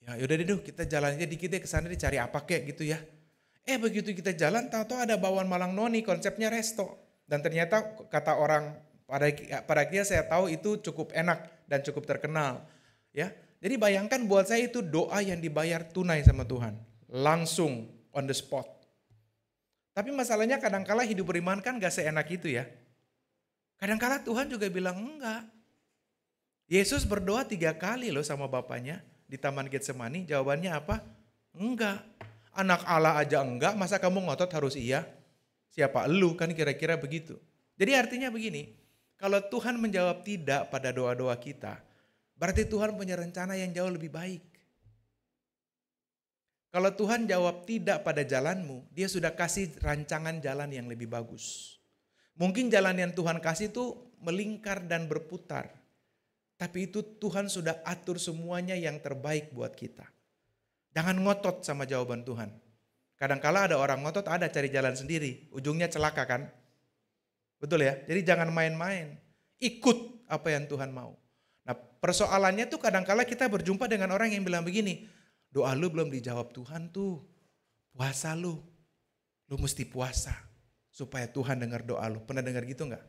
Ya yaudah deh kita jalan aja dikit deh kesana dicari apa kek gitu ya. Begitu kita jalan tahu-tahu ada bakwan Malang Noni, konsepnya resto. Dan ternyata kata orang pada akhirnya saya tahu itu cukup enak dan cukup terkenal. Ya, jadi bayangkan buat saya itu doa yang dibayar tunai sama Tuhan. Langsung on the spot. Tapi masalahnya kadangkala hidup beriman kan gak seenak itu ya. Kadangkala Tuhan juga bilang enggak. Yesus berdoa 3 kali loh sama Bapaknya di Taman Getsemani, jawabannya apa? Enggak. Anak Allah aja enggak, masa kamu ngotot harus iya? Siapa elu? Kan kira-kira begitu. Jadi artinya begini, kalau Tuhan menjawab tidak pada doa-doa kita, berarti Tuhan punya rencana yang jauh lebih baik. Kalau Tuhan jawab tidak pada jalanmu, dia sudah kasih rancangan jalan yang lebih bagus. Mungkin jalan yang Tuhan kasih itu melingkar dan berputar. Tapi itu Tuhan sudah atur semuanya yang terbaik buat kita. Jangan ngotot sama jawaban Tuhan. Kadangkala ada orang ngotot, ada cari jalan sendiri. Ujungnya celaka kan? Betul ya? Jadi jangan main-main. Ikut apa yang Tuhan mau. Nah persoalannya tuh kadangkala kita berjumpa dengan orang yang bilang begini. Doa lu belum dijawab Tuhan tuh. Puasa lu. Lu mesti puasa. Supaya Tuhan dengar doa lu. Pernah dengar gitu enggak?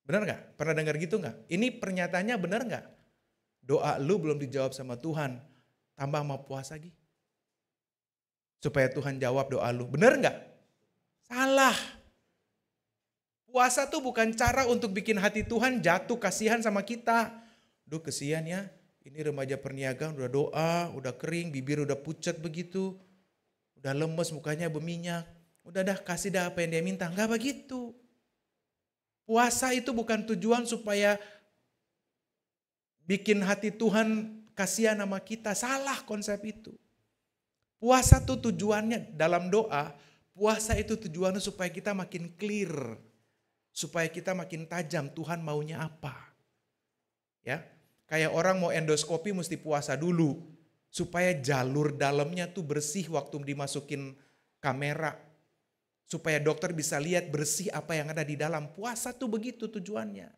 Benar nggak? Pernah dengar gitu nggak? Ini pernyataannya benar nggak? Doa lu belum dijawab sama Tuhan, tambah mau puasa lagi. Supaya Tuhan jawab doa lu. Benar nggak? Salah. Puasa tuh bukan cara untuk bikin hati Tuhan jatuh kasihan sama kita. Duh kesian ya, ini remaja perniagaan udah doa, udah kering, bibir udah pucat begitu. Udah lemes, mukanya berminyak. Udah dah kasih dah apa yang dia minta. Enggak begitu. Puasa itu bukan tujuan supaya bikin hati Tuhan kasihan sama kita. Salah konsep itu. Puasa itu tujuannya dalam doa, puasa itu tujuannya supaya kita makin clear. Supaya kita makin tajam Tuhan maunya apa. Ya, kayak orang mau endoskopi mesti puasa dulu. Supaya jalur dalamnya tuh bersih waktu dimasukin kamera. Supaya dokter bisa lihat bersih apa yang ada di dalam. Puasa tuh begitu tujuannya.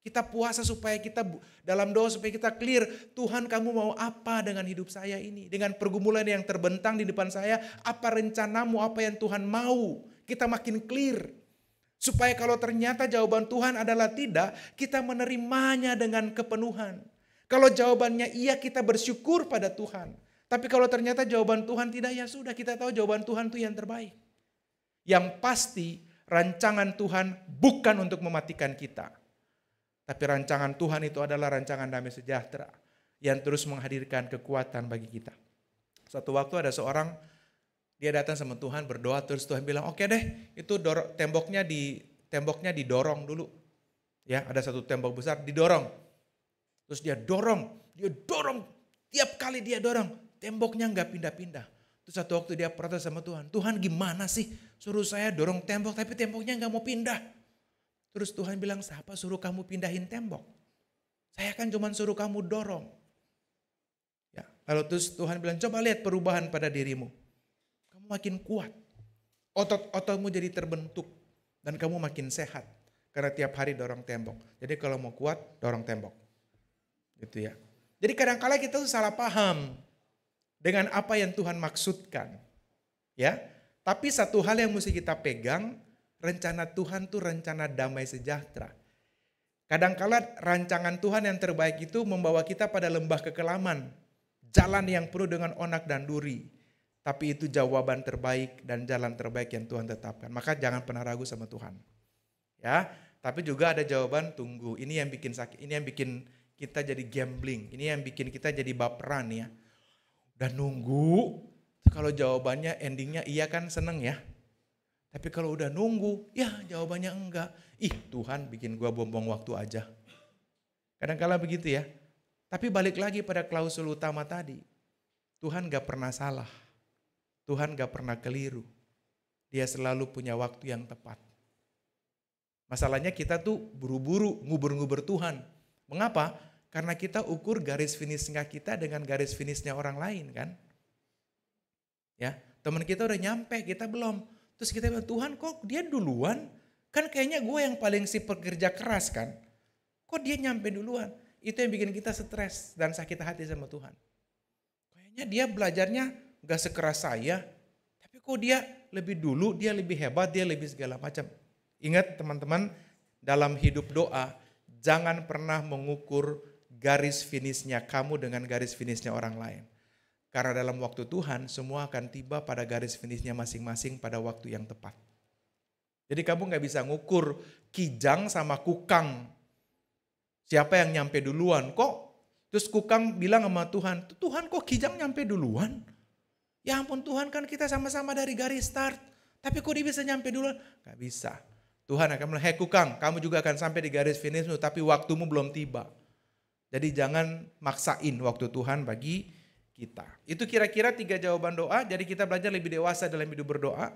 Kita puasa supaya kita dalam doa supaya kita clear. Tuhan kamu mau apa dengan hidup saya ini? Dengan pergumulan yang terbentang di depan saya. Apa rencanamu, apa yang Tuhan mau? Kita makin clear. Supaya kalau ternyata jawaban Tuhan adalah tidak. Kita menerimanya dengan kepenuhan. Kalau jawabannya iya kita bersyukur pada Tuhan. Tapi kalau ternyata jawaban Tuhan tidak, ya sudah, kita tahu jawaban Tuhan itu yang terbaik. Yang pasti rancangan Tuhan bukan untuk mematikan kita. Tapi rancangan Tuhan itu adalah rancangan damai sejahtera yang terus menghadirkan kekuatan bagi kita. Suatu waktu ada seorang, dia datang sama Tuhan berdoa, terus Tuhan bilang, oke deh, itu temboknya didorong dulu. Ya, ada satu tembok besar didorong. Terus dia dorong, tiap kali dia dorong, temboknya nggak pindah-pindah. Terus satu waktu dia protes sama Tuhan, Tuhan gimana sih suruh saya dorong tembok tapi temboknya nggak mau pindah. Terus Tuhan bilang, siapa suruh kamu pindahin tembok? Saya kan cuma suruh kamu dorong. Ya, lalu terus Tuhan bilang, coba lihat perubahan pada dirimu. Kamu makin kuat, otot-ototmu jadi terbentuk dan kamu makin sehat. Karena tiap hari dorong tembok. Jadi kalau mau kuat, dorong tembok. Gitu ya. Jadi kadang-kala kita tuh salah paham dengan apa yang Tuhan maksudkan. Ya. Tapi satu hal yang mesti kita pegang, rencana Tuhan tuh rencana damai sejahtera. Kadang-kala rancangan Tuhan yang terbaik itu membawa kita pada lembah kekelaman. Jalan yang penuh dengan onak dan duri. Tapi itu jawaban terbaik dan jalan terbaik yang Tuhan tetapkan. Maka jangan pernah ragu sama Tuhan. Ya, tapi juga ada jawaban tunggu. Ini yang bikin sakit, ini yang bikin kita jadi gambling. Ini yang bikin kita jadi baperan ya. Udah nunggu, kalau jawabannya endingnya iya kan seneng ya. Tapi kalau udah nunggu, ya jawabannya enggak. Ih Tuhan bikin gua buang-buang waktu aja. Kadang-kala begitu ya. Tapi balik lagi pada klausul utama tadi. Tuhan gak pernah salah. Tuhan gak pernah keliru. Dia selalu punya waktu yang tepat. Masalahnya kita tuh buru-buru ngubur-ngubur Tuhan. Mengapa? Karena kita ukur garis finishnya kita dengan garis finishnya orang lain kan. Ya, teman kita udah nyampe, kita belum. Terus kita bilang, Tuhan kok dia duluan? Kan kayaknya gue yang paling si pekerja keras kan. Kok dia nyampe duluan? Itu yang bikin kita stres dan sakit hati sama Tuhan. Kayaknya dia belajarnya gak sekeras saya. Tapi kok dia lebih dulu, dia lebih hebat, dia lebih segala macam. Ingat teman-teman, dalam hidup doa, jangan pernah mengukur garis finishnya kamu dengan garis finishnya orang lain. Karena dalam waktu Tuhan, semua akan tiba pada garis finishnya masing-masing pada waktu yang tepat. Jadi kamu gak bisa ngukur Kijang sama Kukang. Siapa yang nyampe duluan? Kok? Terus Kukang bilang sama Tuhan, Tuhan kok Kijang nyampe duluan? Ya ampun Tuhan, kan kita sama-sama dari garis start. Tapi kok dia bisa nyampe duluan? Gak bisa. Tuhan akan bilang, hei Kukang, kamu juga akan sampai di garis finishmu, tapi waktumu belum tiba. Jadi jangan maksain waktu Tuhan bagi kita. Itu kira-kira 3 jawaban doa, jadi kita belajar lebih dewasa dalam hidup berdoa.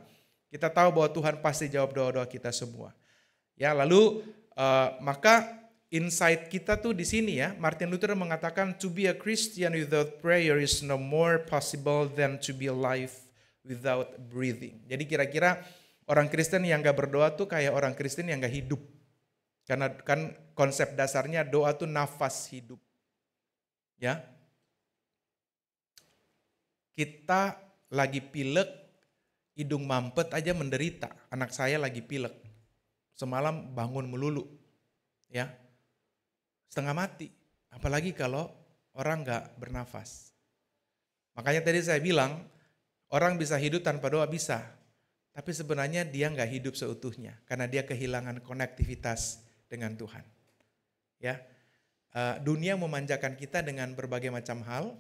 Kita tahu bahwa Tuhan pasti jawab doa-doa kita semua. Ya, lalu maka insight kita tuh di sini ya. Martin Luther mengatakan, to be a Christian without prayer is no more possible than to be alive without breathing. Jadi kira-kira orang Kristen yang gak berdoa tuh kayak orang Kristen yang gak hidup. Karena kan konsep dasarnya doa tuh nafas hidup. Ya. Kita lagi pilek, hidung mampet aja menderita. Anak saya lagi pilek. Semalam bangun melulu. Ya. Setengah mati. Apalagi kalau orang gak bernafas. Makanya tadi saya bilang, orang bisa hidup tanpa doa bisa. Tapi sebenarnya dia nggak hidup seutuhnya karena dia kehilangan konektivitas dengan Tuhan. Ya, dunia memanjakan kita dengan berbagai macam hal.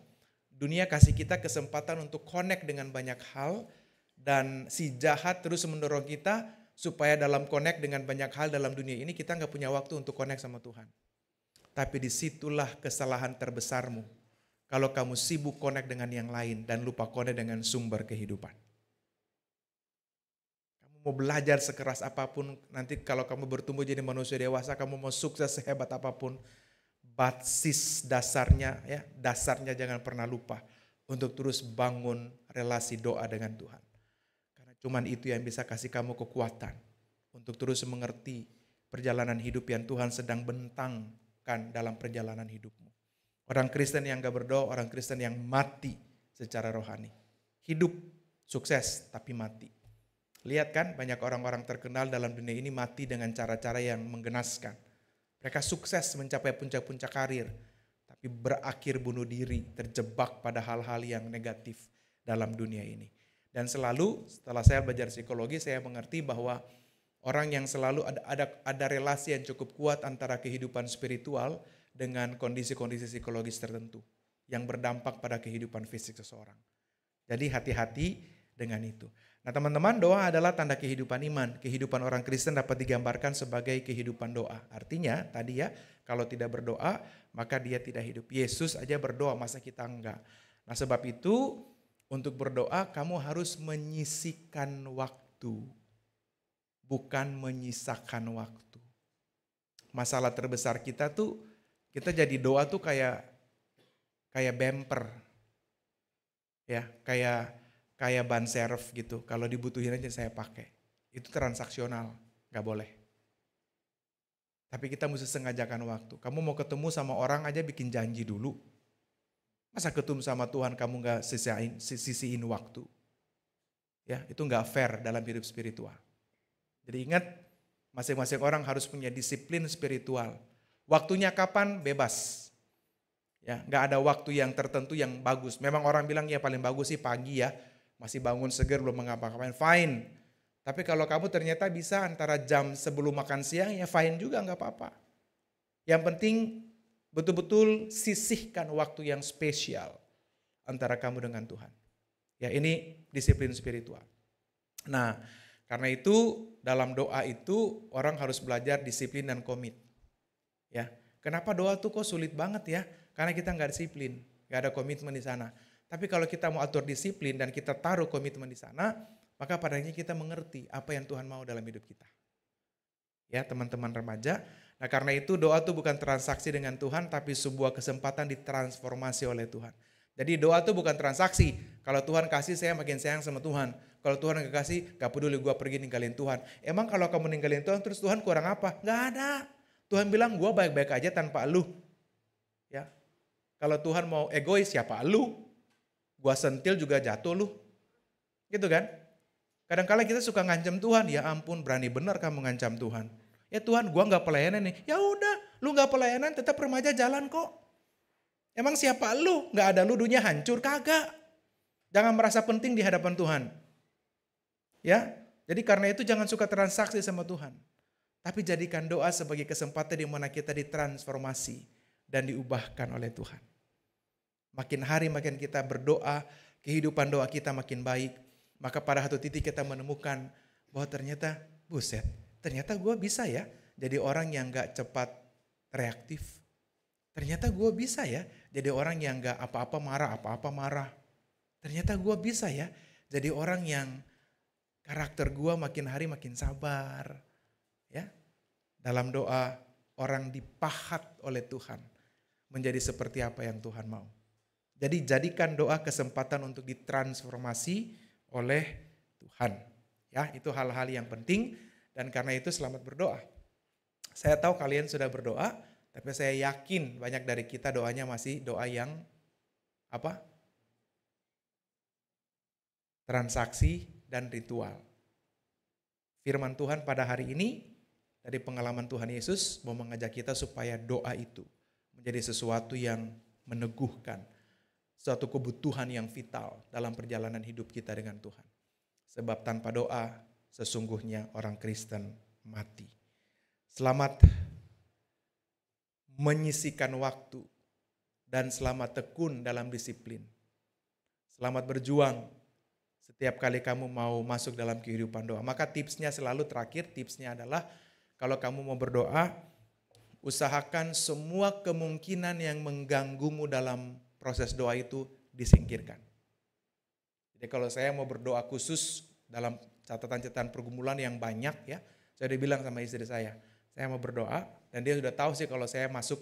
Dunia kasih kita kesempatan untuk connect dengan banyak hal dan si jahat terus mendorong kita supaya dalam connect dengan banyak hal dalam dunia ini kita nggak punya waktu untuk connect sama Tuhan. Tapi disitulah kesalahan terbesarmu kalau kamu sibuk connect dengan yang lain dan lupa connect dengan sumber kehidupan. Mau belajar sekeras apapun, nanti kalau kamu bertumbuh jadi manusia dewasa, kamu mau sukses sehebat apapun, basis dasarnya ya, dasarnya jangan pernah lupa untuk terus bangun relasi doa dengan Tuhan. Karena cuman itu yang bisa kasih kamu kekuatan untuk terus mengerti perjalanan hidup yang Tuhan sedang bentangkan dalam perjalanan hidupmu. Orang Kristen yang gak berdoa, orang Kristen yang mati secara rohani. Hidup, sukses, tapi mati. Lihat kan banyak orang-orang terkenal dalam dunia ini mati dengan cara-cara yang menggenaskan. Mereka sukses mencapai puncak-puncak karir. berakhir bunuh diri, terjebak pada hal-hal yang negatif dalam dunia ini. Dan selalu setelah saya belajar psikologi, saya mengerti bahwa orang yang selalu ada relasi yang cukup kuat antara kehidupan spiritual dengan kondisi-kondisi psikologis tertentu yang berdampak pada kehidupan fisik seseorang. Jadi hati-hati dengan itu. Nah teman-teman, doa adalah tanda kehidupan iman. Kehidupan orang Kristen dapat digambarkan sebagai kehidupan doa. Artinya tadi ya, kalau tidak berdoa maka dia tidak hidup. Yesus aja berdoa, masa kita enggak? Nah sebab itu untuk berdoa kamu harus menyisihkan waktu, bukan menyisakan waktu. Masalah terbesar kita tuh, kita jadi doa tuh kayak bumper. Ya, kayak ban serv gitu. Kalau dibutuhin aja saya pakai. Itu transaksional, gak boleh. Tapi kita mesti sengajakan waktu. Kamu mau ketemu sama orang aja bikin janji dulu. Masa ketemu sama Tuhan kamu gak sisihin waktu. Ya, itu gak fair dalam hidup spiritual. Jadi ingat, masing-masing orang harus punya disiplin spiritual. Waktunya kapan? Bebas. Ya, gak ada waktu yang tertentu yang bagus. Memang orang bilang ya paling bagus sih pagi ya. Masih bangun seger, belum mengapa-ngapain, fine. Tapi kalau kamu ternyata bisa antara jam sebelum makan siang, ya fine juga, nggak apa-apa. Yang penting betul-betul sisihkan waktu yang spesial antara kamu dengan Tuhan. Ya ini disiplin spiritual. Nah karena itu dalam doa itu orang harus belajar disiplin dan komit. Ya, kenapa doa tuh kok sulit banget ya? Karena kita nggak disiplin, nggak ada komitmen di sana. Tapi kalau kita mau atur disiplin dan kita taruh komitmen di sana, maka pada akhirnya kita mengerti apa yang Tuhan mau dalam hidup kita. Ya teman-teman remaja, nah karena itu doa itu bukan transaksi dengan Tuhan, tapi sebuah kesempatan ditransformasi oleh Tuhan. Jadi doa itu bukan transaksi, kalau Tuhan kasih saya makin sayang sama Tuhan. Kalau Tuhan gak kasih, gak peduli gue pergi ninggalin Tuhan. Emang kalau kamu ninggalin Tuhan terus Tuhan kurang apa? Gak ada. Tuhan bilang gue baik-baik aja tanpa elu. Ya, kalau Tuhan mau egois siapa elu? Gua sentil juga jatuh lu. Gitu kan? Kadang-kala kita suka ngancam Tuhan. Ya ampun berani benar kamu ngancam Tuhan. Ya Tuhan gua gak pelayanan nih. Ya udah lu gak pelayanan tetap remaja jalan kok. Emang siapa lu? Gak ada lu dunia hancur? Kagak. Jangan merasa penting di hadapan Tuhan. Ya, jadi karena itu jangan suka transaksi sama Tuhan. Tapi jadikan doa sebagai kesempatan di mana kita ditransformasi dan diubahkan oleh Tuhan. Makin hari makin kita berdoa, kehidupan doa kita makin baik. Maka pada satu titik kita menemukan bahwa ternyata, buset, ternyata gue bisa ya jadi orang yang gak cepat reaktif. Ternyata gue bisa ya jadi orang yang gak apa-apa marah. Ternyata gue bisa ya jadi orang yang karakter gue makin hari makin sabar. Ya, dalam doa orang dipahat oleh Tuhan menjadi seperti apa yang Tuhan mau. Jadi jadikan doa kesempatan untuk ditransformasi oleh Tuhan. Ya, itu hal-hal yang penting dan karena itu selamat berdoa. Saya tahu kalian sudah berdoa, tapi saya yakin banyak dari kita doanya masih doa yang apa? Transaksi dan ritual. Firman Tuhan pada hari ini dari pengalaman Tuhan Yesus mau mengajak kita supaya doa itu menjadi sesuatu yang meneguhkan. Suatu kebutuhan yang vital dalam perjalanan hidup kita dengan Tuhan. Sebab tanpa doa sesungguhnya orang Kristen mati. Selamat menyisihkan waktu dan selamat tekun dalam disiplin. Selamat berjuang setiap kali kamu mau masuk dalam kehidupan doa. Maka tipsnya selalu terakhir, tipsnya adalah kalau kamu mau berdoa, usahakan semua kemungkinan yang mengganggumu dalam proses doa itu disingkirkan. Jadi kalau saya mau berdoa khusus dalam catatan-catatan pergumulan yang banyak ya, saya udah bilang sama istri saya mau berdoa dan dia sudah tahu sih kalau saya masuk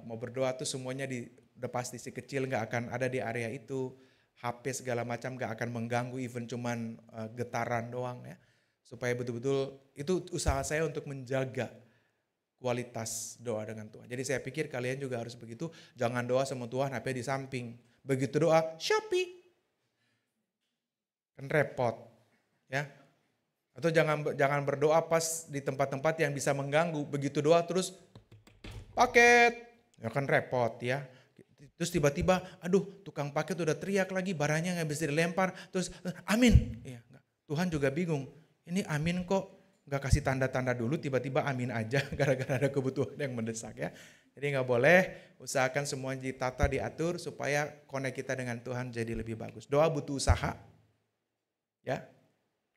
mau berdoa tuh semuanya udah pasti si kecil gak akan ada di area itu, HP segala macam gak akan mengganggu, even cuman getaran doang ya. Supaya betul-betul itu usaha saya untuk menjaga kualitas doa dengan Tuhan. Jadi saya pikir kalian juga harus begitu. Jangan doa sama Tuhan HP di samping. Begitu doa, Shopee. Kan repot. Ya. Atau jangan berdoa pas di tempat-tempat yang bisa mengganggu. Begitu doa terus paket. Ya kan repot ya. Terus tiba-tiba, aduh tukang parkir udah teriak lagi, barangnya nggak bisa dilempar. Terus amin. Ya, Tuhan juga bingung. Ini amin kok nggak kasih tanda-tanda dulu, tiba-tiba amin aja gara-gara ada kebutuhan yang mendesak ya. Jadi nggak boleh, usahakan semua ditata, diatur supaya connect kita dengan Tuhan jadi lebih bagus. Doa butuh usaha, ya,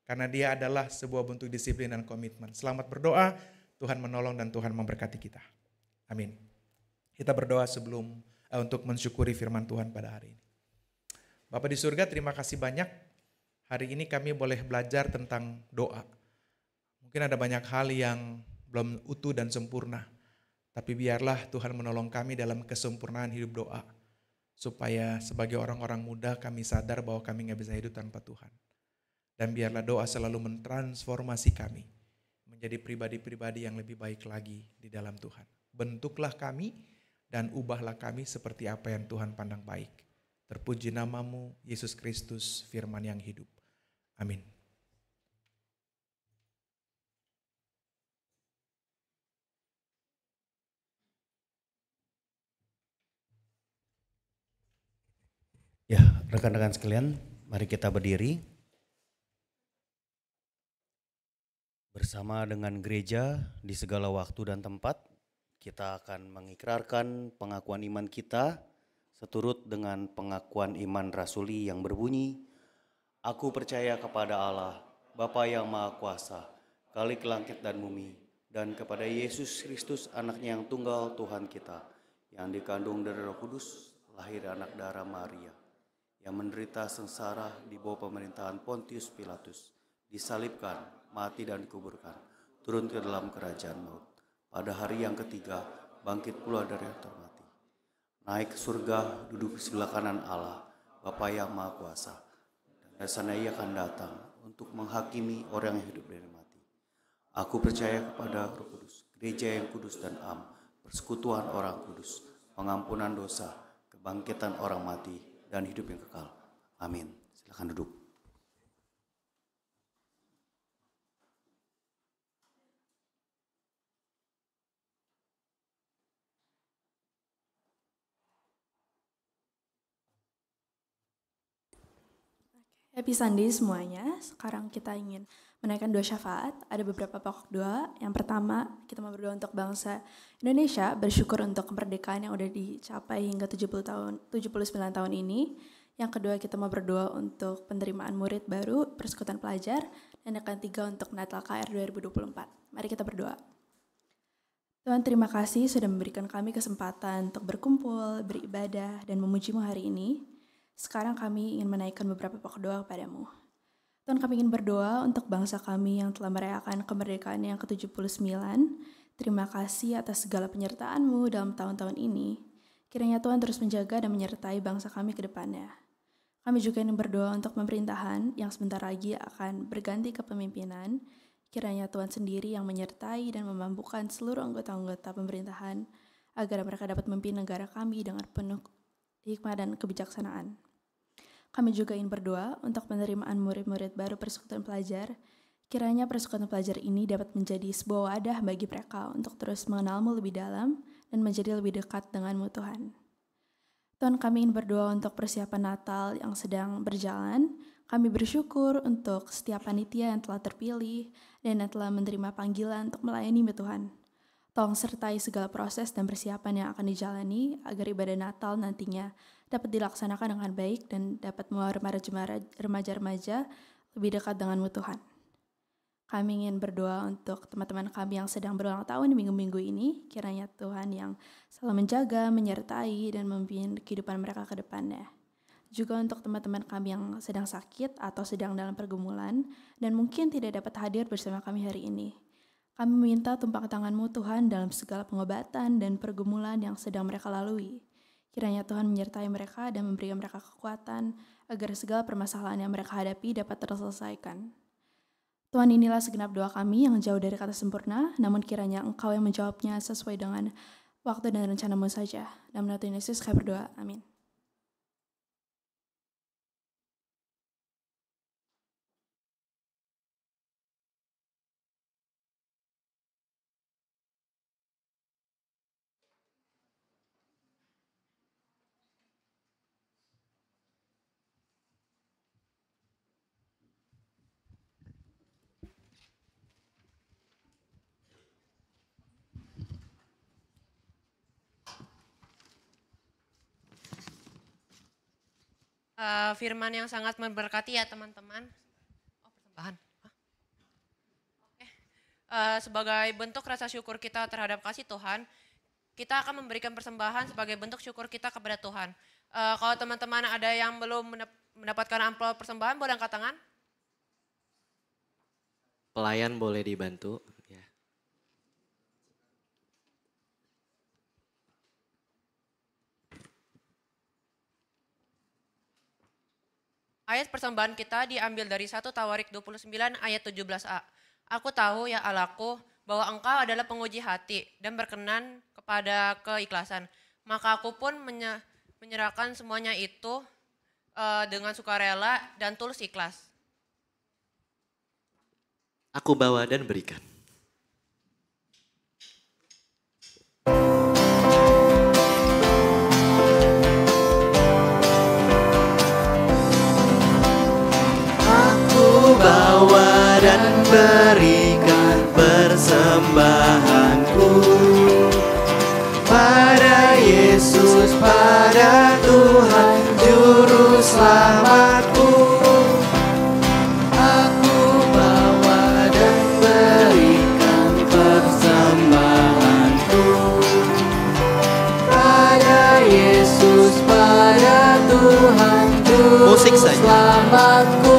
karena dia adalah sebuah bentuk disiplin dan komitmen. Selamat berdoa, Tuhan menolong dan Tuhan memberkati kita. Amin. Kita berdoa sebelum untuk mensyukuri firman Tuhan pada hari ini. Bapa di surga, terima kasih banyak. Hari ini kami boleh belajar tentang doa. Mungkin ada banyak hal yang belum utuh dan sempurna. Tapi biarlah Tuhan menolong kami dalam kesempurnaan hidup doa. Supaya sebagai orang-orang muda kami sadar bahwa kami gak bisa hidup tanpa Tuhan. Dan biarlah doa selalu mentransformasi kami menjadi pribadi-pribadi yang lebih baik lagi di dalam Tuhan. Bentuklah kami dan ubahlah kami seperti apa yang Tuhan pandang baik. Terpuji namamu, Yesus Kristus, firman yang hidup. Amin. Ya, rekan-rekan sekalian, mari kita berdiri. Bersama dengan gereja di segala waktu dan tempat, kita akan mengikrarkan pengakuan iman kita seturut dengan pengakuan iman rasuli yang berbunyi, Aku percaya kepada Allah, Bapa yang Maha Kuasa, Khalik langit dan bumi, dan kepada Yesus Kristus anaknya yang tunggal Tuhan kita, yang dikandung dari Roh Kudus, lahir anak darah Maria, yang menderita sengsara di bawah pemerintahan Pontius Pilatus, disalibkan, mati dan dikuburkan, turun ke dalam kerajaan maut. Pada hari yang ketiga, bangkit pula dari yang termati. Naik ke surga, duduk di sebelah kanan Allah, Bapa yang Maha Kuasa. Dan dari sana ia akan datang untuk menghakimi orang yang hidup dan mati. Aku percaya kepada Roh Kudus, gereja yang kudus dan am, persekutuan orang kudus, pengampunan dosa, kebangkitan orang mati, dan hidup yang kekal. Amin. Silakan duduk. Happy Sunday semuanya. Sekarang kita ingin menaikkan doa syafaat. Ada beberapa pokok doa. Yang pertama, kita mau berdoa untuk bangsa Indonesia, bersyukur untuk kemerdekaan yang udah dicapai hingga 79 tahun ini. Yang kedua, kita mau berdoa untuk penerimaan murid baru, persekutuan pelajar. Dan yang ketiga, untuk Natal KR 2024. Mari kita berdoa. Tuhan, terima kasih sudah memberikan kami kesempatan untuk berkumpul, beribadah, dan memuji-Mu hari ini. Sekarang kami ingin menaikkan beberapa pokok doa kepadamu. Tuhan, kami ingin berdoa untuk bangsa kami yang telah merayakan kemerdekaan yang ke-79. Terima kasih atas segala penyertaan-Mu dalam tahun-tahun ini. Kiranya Tuhan terus menjaga dan menyertai bangsa kami ke depannya. Kami juga ingin berdoa untuk pemerintahan yang sebentar lagi akan berganti kepemimpinan. Kiranya Tuhan sendiri yang menyertai dan memampukan seluruh anggota-anggota pemerintahan agar mereka dapat memimpin negara kami dengan penuh hikmah dan kebijaksanaan. Kami juga ingin berdoa untuk penerimaan murid-murid baru persekutuan pelajar. Kiranya persekutuan pelajar ini dapat menjadi sebuah wadah bagi mereka untuk terus mengenal-Mu lebih dalam dan menjadi lebih dekat dengan-Mu Tuhan. Tuhan, kami ingin berdoa untuk persiapan Natal yang sedang berjalan. Kami bersyukur untuk setiap panitia yang telah terpilih dan yang telah menerima panggilan untuk melayani-Mu Tuhan. Tolong sertai segala proses dan persiapan yang akan dijalani agar ibadah Natal nantinya dapat dilaksanakan dengan baik dan dapat membawa remaja-remaja lebih dekat dengan-Mu Tuhan. Kami ingin berdoa untuk teman-teman kami yang sedang berulang tahun di minggu-minggu ini. Kiranya Tuhan yang selalu menjaga, menyertai, dan memimpin kehidupan mereka ke depannya. Juga untuk teman-teman kami yang sedang sakit atau sedang dalam pergumulan dan mungkin tidak dapat hadir bersama kami hari ini. Kami meminta tumpang tangan-Mu Tuhan dalam segala pengobatan dan pergumulan yang sedang mereka lalui. Kiranya Tuhan menyertai mereka dan memberikan mereka kekuatan agar segala permasalahan yang mereka hadapi dapat terselesaikan. Tuhan, inilah segenap doa kami yang jauh dari kata sempurna, namun kiranya Engkau yang menjawabnya sesuai dengan waktu dan rencana-Mu saja. Dalam nama Tuhan Yesus kami berdoa, amin. firman yang sangat memberkati ya teman-teman. Oh, persembahan. Hah? Oke. Sebagai bentuk rasa syukur kita terhadap kasih Tuhan, kita akan memberikan persembahan sebagai bentuk syukur kita kepada Tuhan. Kalau teman-teman ada yang belum mendapatkan amplop persembahan, boleh angkat tangan. Pelayan boleh dibantu. Ya. Ayat persembahan kita diambil dari 1 Tawarik 29 ayat 17a. Aku tahu ya Allahku bahwa Engkau adalah penguji hati dan berkenan kepada keikhlasan. Maka aku pun menyerahkan semuanya itu dengan sukarela dan tulus ikhlas. Aku bawa dan berikan. Aku bawa dan berikan persembahanku pada Yesus, pada Tuhan Juru Selamatku. Aku bawa dan berikan persembahanku pada Yesus, pada Tuhan Juru Musik saja. Selamatku.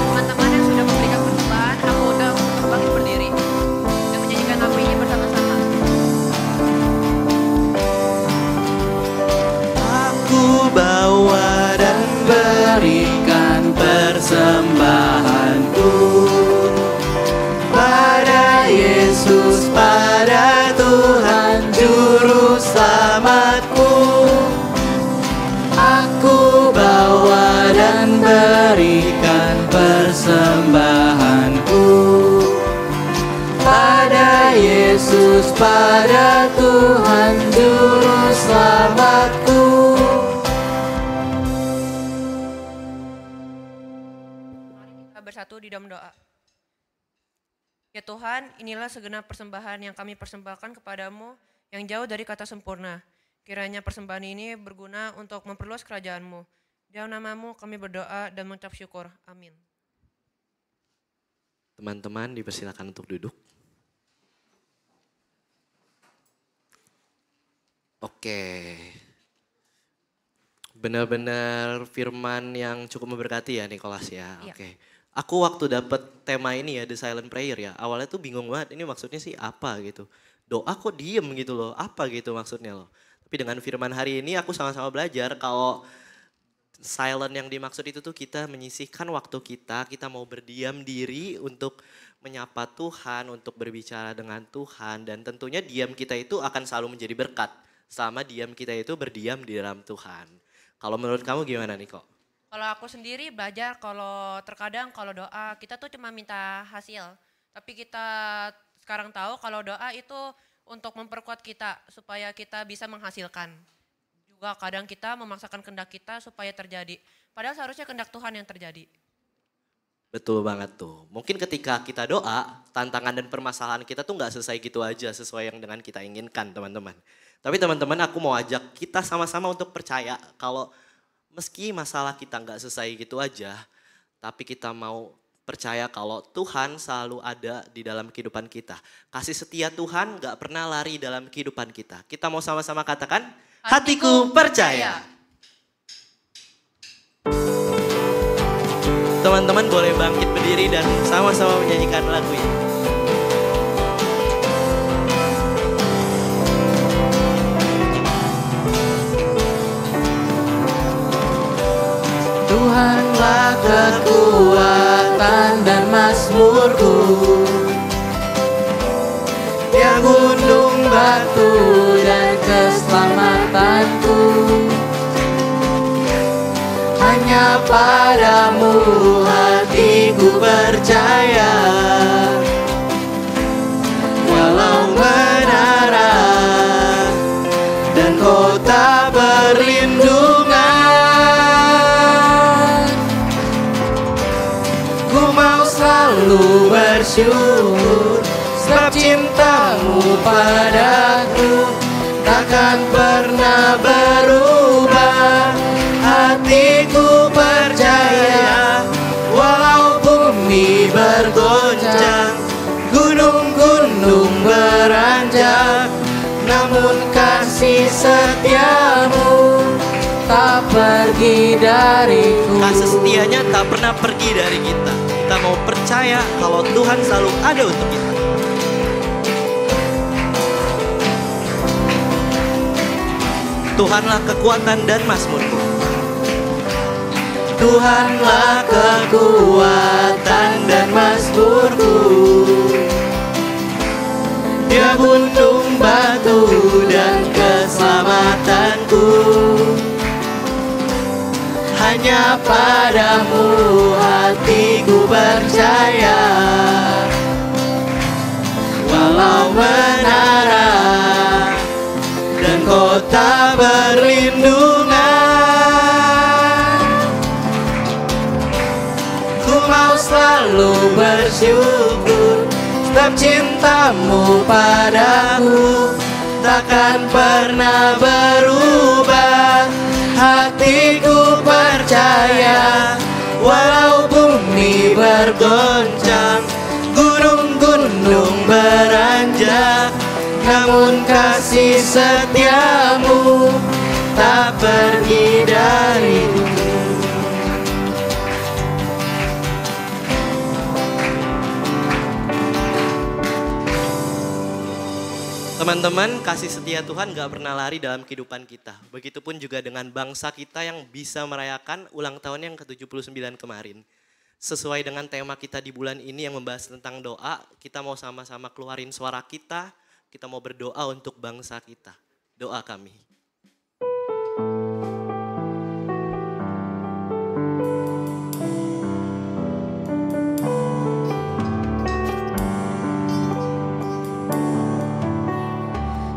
Teman-teman yang sudah memberikan persembahan, aku undang untuk bangkit berdiri dan menyanyikan lagu ini bersama-sama. Aku bawa dan berikan persembahanku pada Yesus, pada Tuhan Juru Selamatku. Aku bawa dan berikan persembahanku pada Yesus, pada Tuhan Juru Selamatku. Kita bersatu di dalam doa. Ya Tuhan, inilah segenap persembahan yang kami persembahkan kepadamu yang jauh dari kata sempurna. Kiranya persembahan ini berguna untuk memperluas kerajaan-Mu. Di dalam nama-Mu kami berdoa dan mengucap syukur. Amin. Teman-teman dipersilakan untuk duduk. Oke. Benar-benar firman yang cukup memberkati ya Nicholas ya. Iya. Oke. Aku waktu dapet tema ini ya, The Silent Prayer ya. Awalnya tuh bingung banget, ini maksudnya sih apa gitu. Doa kok diem gitu loh, apa gitu maksudnya loh. Tapi dengan firman hari ini aku sama-sama belajar kalau silent yang dimaksud itu tuh kita menyisihkan waktu kita mau berdiam diri untuk menyapa Tuhan, untuk berbicara dengan Tuhan. Dan tentunya diam kita itu akan selalu menjadi berkat. Sama diam kita itu berdiam di dalam Tuhan. Kalau menurut kamu gimana nih kok? Kalau aku sendiri belajar kalau terkadang kalau doa kita tuh cuma minta hasil. Tapi kita sekarang tahu kalau doa itu untuk memperkuat kita supaya kita bisa menghasilkan. Juga kadang kita memaksakan kehendak kita supaya terjadi. Padahal seharusnya kehendak Tuhan yang terjadi. Betul banget tuh. Mungkin ketika kita doa, tantangan dan permasalahan kita tuh gak selesai gitu aja sesuai yang dengan kita inginkan teman-teman. Tapi teman-teman aku mau ajak kita sama-sama untuk percaya kalau meski masalah kita gak selesai gitu aja, tapi kita mau percaya kalau Tuhan selalu ada di dalam kehidupan kita. Kasih setia Tuhan gak pernah lari dalam kehidupan kita. Kita mau sama-sama katakan, hatiku percaya. Teman-teman boleh bangkit berdiri dan sama-sama menyanyikan lagu ini. Tuhanlah kekuatan dan mazmurku, yang gunung batu dan keselamatanku. hanya padamu hatiku percaya. Walau menara dan kota perlindungan, ku mau selalu bersyukur, sebab cintamu padaku takkan pernah berubah. Hatiku percaya, walau bumi bergoncang, gunung-gunung beranjak, namun kasih setiamu tak pergi dariku. Kasih setianya tak pernah pergi dari kita. Kita mau percaya kalau Tuhan selalu ada untuk kita. Tuhanlah kekuatan dan mazmurku. Tuhanlah kekuatan dan mazmurku. Dia gunung batu dan keselamatanku. Hanya padamu hatiku percaya. Walau menara dan kota berlindungan, ku mau selalu bersyukur, sebab cintamu padaku takkan pernah berubah. Hatiku percaya, walau bumi bergoncang, gunung-gunung beranjak, namun kasih setiamu tak pergi dariku. Teman-teman, kasih setia Tuhan gak pernah lari dalam kehidupan kita. Begitupun juga dengan bangsa kita yang bisa merayakan ulang tahun yang ke-79 kemarin. Sesuai dengan tema kita di bulan ini yang membahas tentang doa, kita mau sama-sama keluarin suara kita mau berdoa untuk bangsa kita. Doa kami.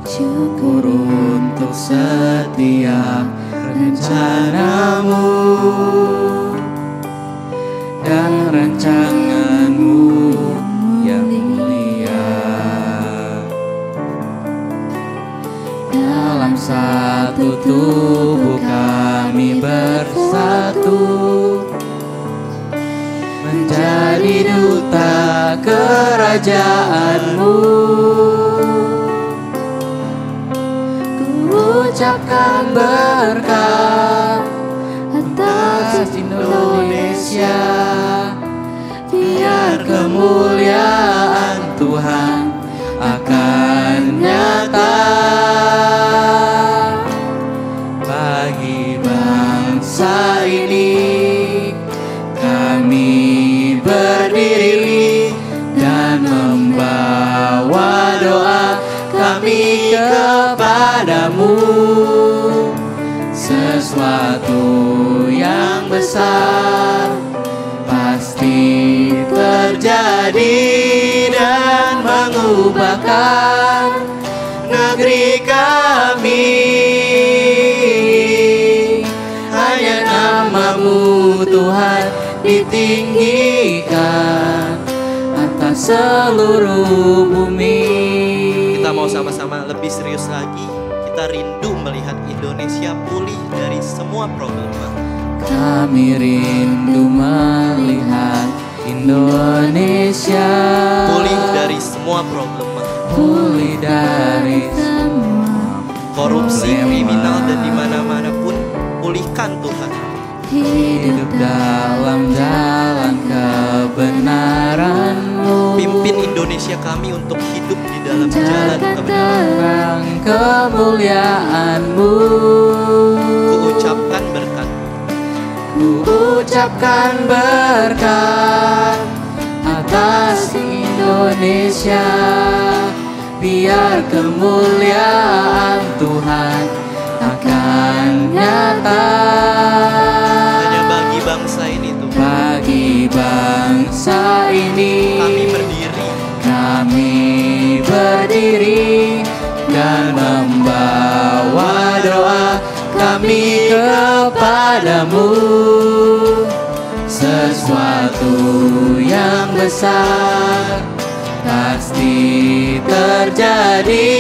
Syukur untuk setiap rencanamu dan rancanganmu yang mulia. Dalam satu tubuh kami bersatu, menjadi duta kerajaanmu. Ucapkan berkat atas Indonesia, biar kemuliaan Tuhan akan nyata bagi bangsa ini. Kami berdiri dan membawa doa kami kepadamu. Sesuatu yang besar pasti terjadi dan mengubahkan negeri kami. Hanya namamu Tuhan ditinggikan atas seluruh bumi. Kita mau sama-sama lebih serius lagi. Kita rindu melihat Indonesia pulih dari semua problema. Kami rindu melihat Indonesia Pulih dari semua problema. Pulih dari semua Korupsi, problema. kriminal dan di mana-mana pun pulihkan Tuhan. Hidup dalam jalan kebenaran-Mu. Pimpin Indonesia kami untuk hidup di dalam jalan kebenaran. Kemuliaan-Mu. Kuucapkan berkat. Kuucapkan berkat atas Indonesia, biar kemuliaan Tuhan akan nyata. Hanya bangsa ini. Kami berdiri dan membawa doa kami kepadamu. Sesuatu yang besar pasti terjadi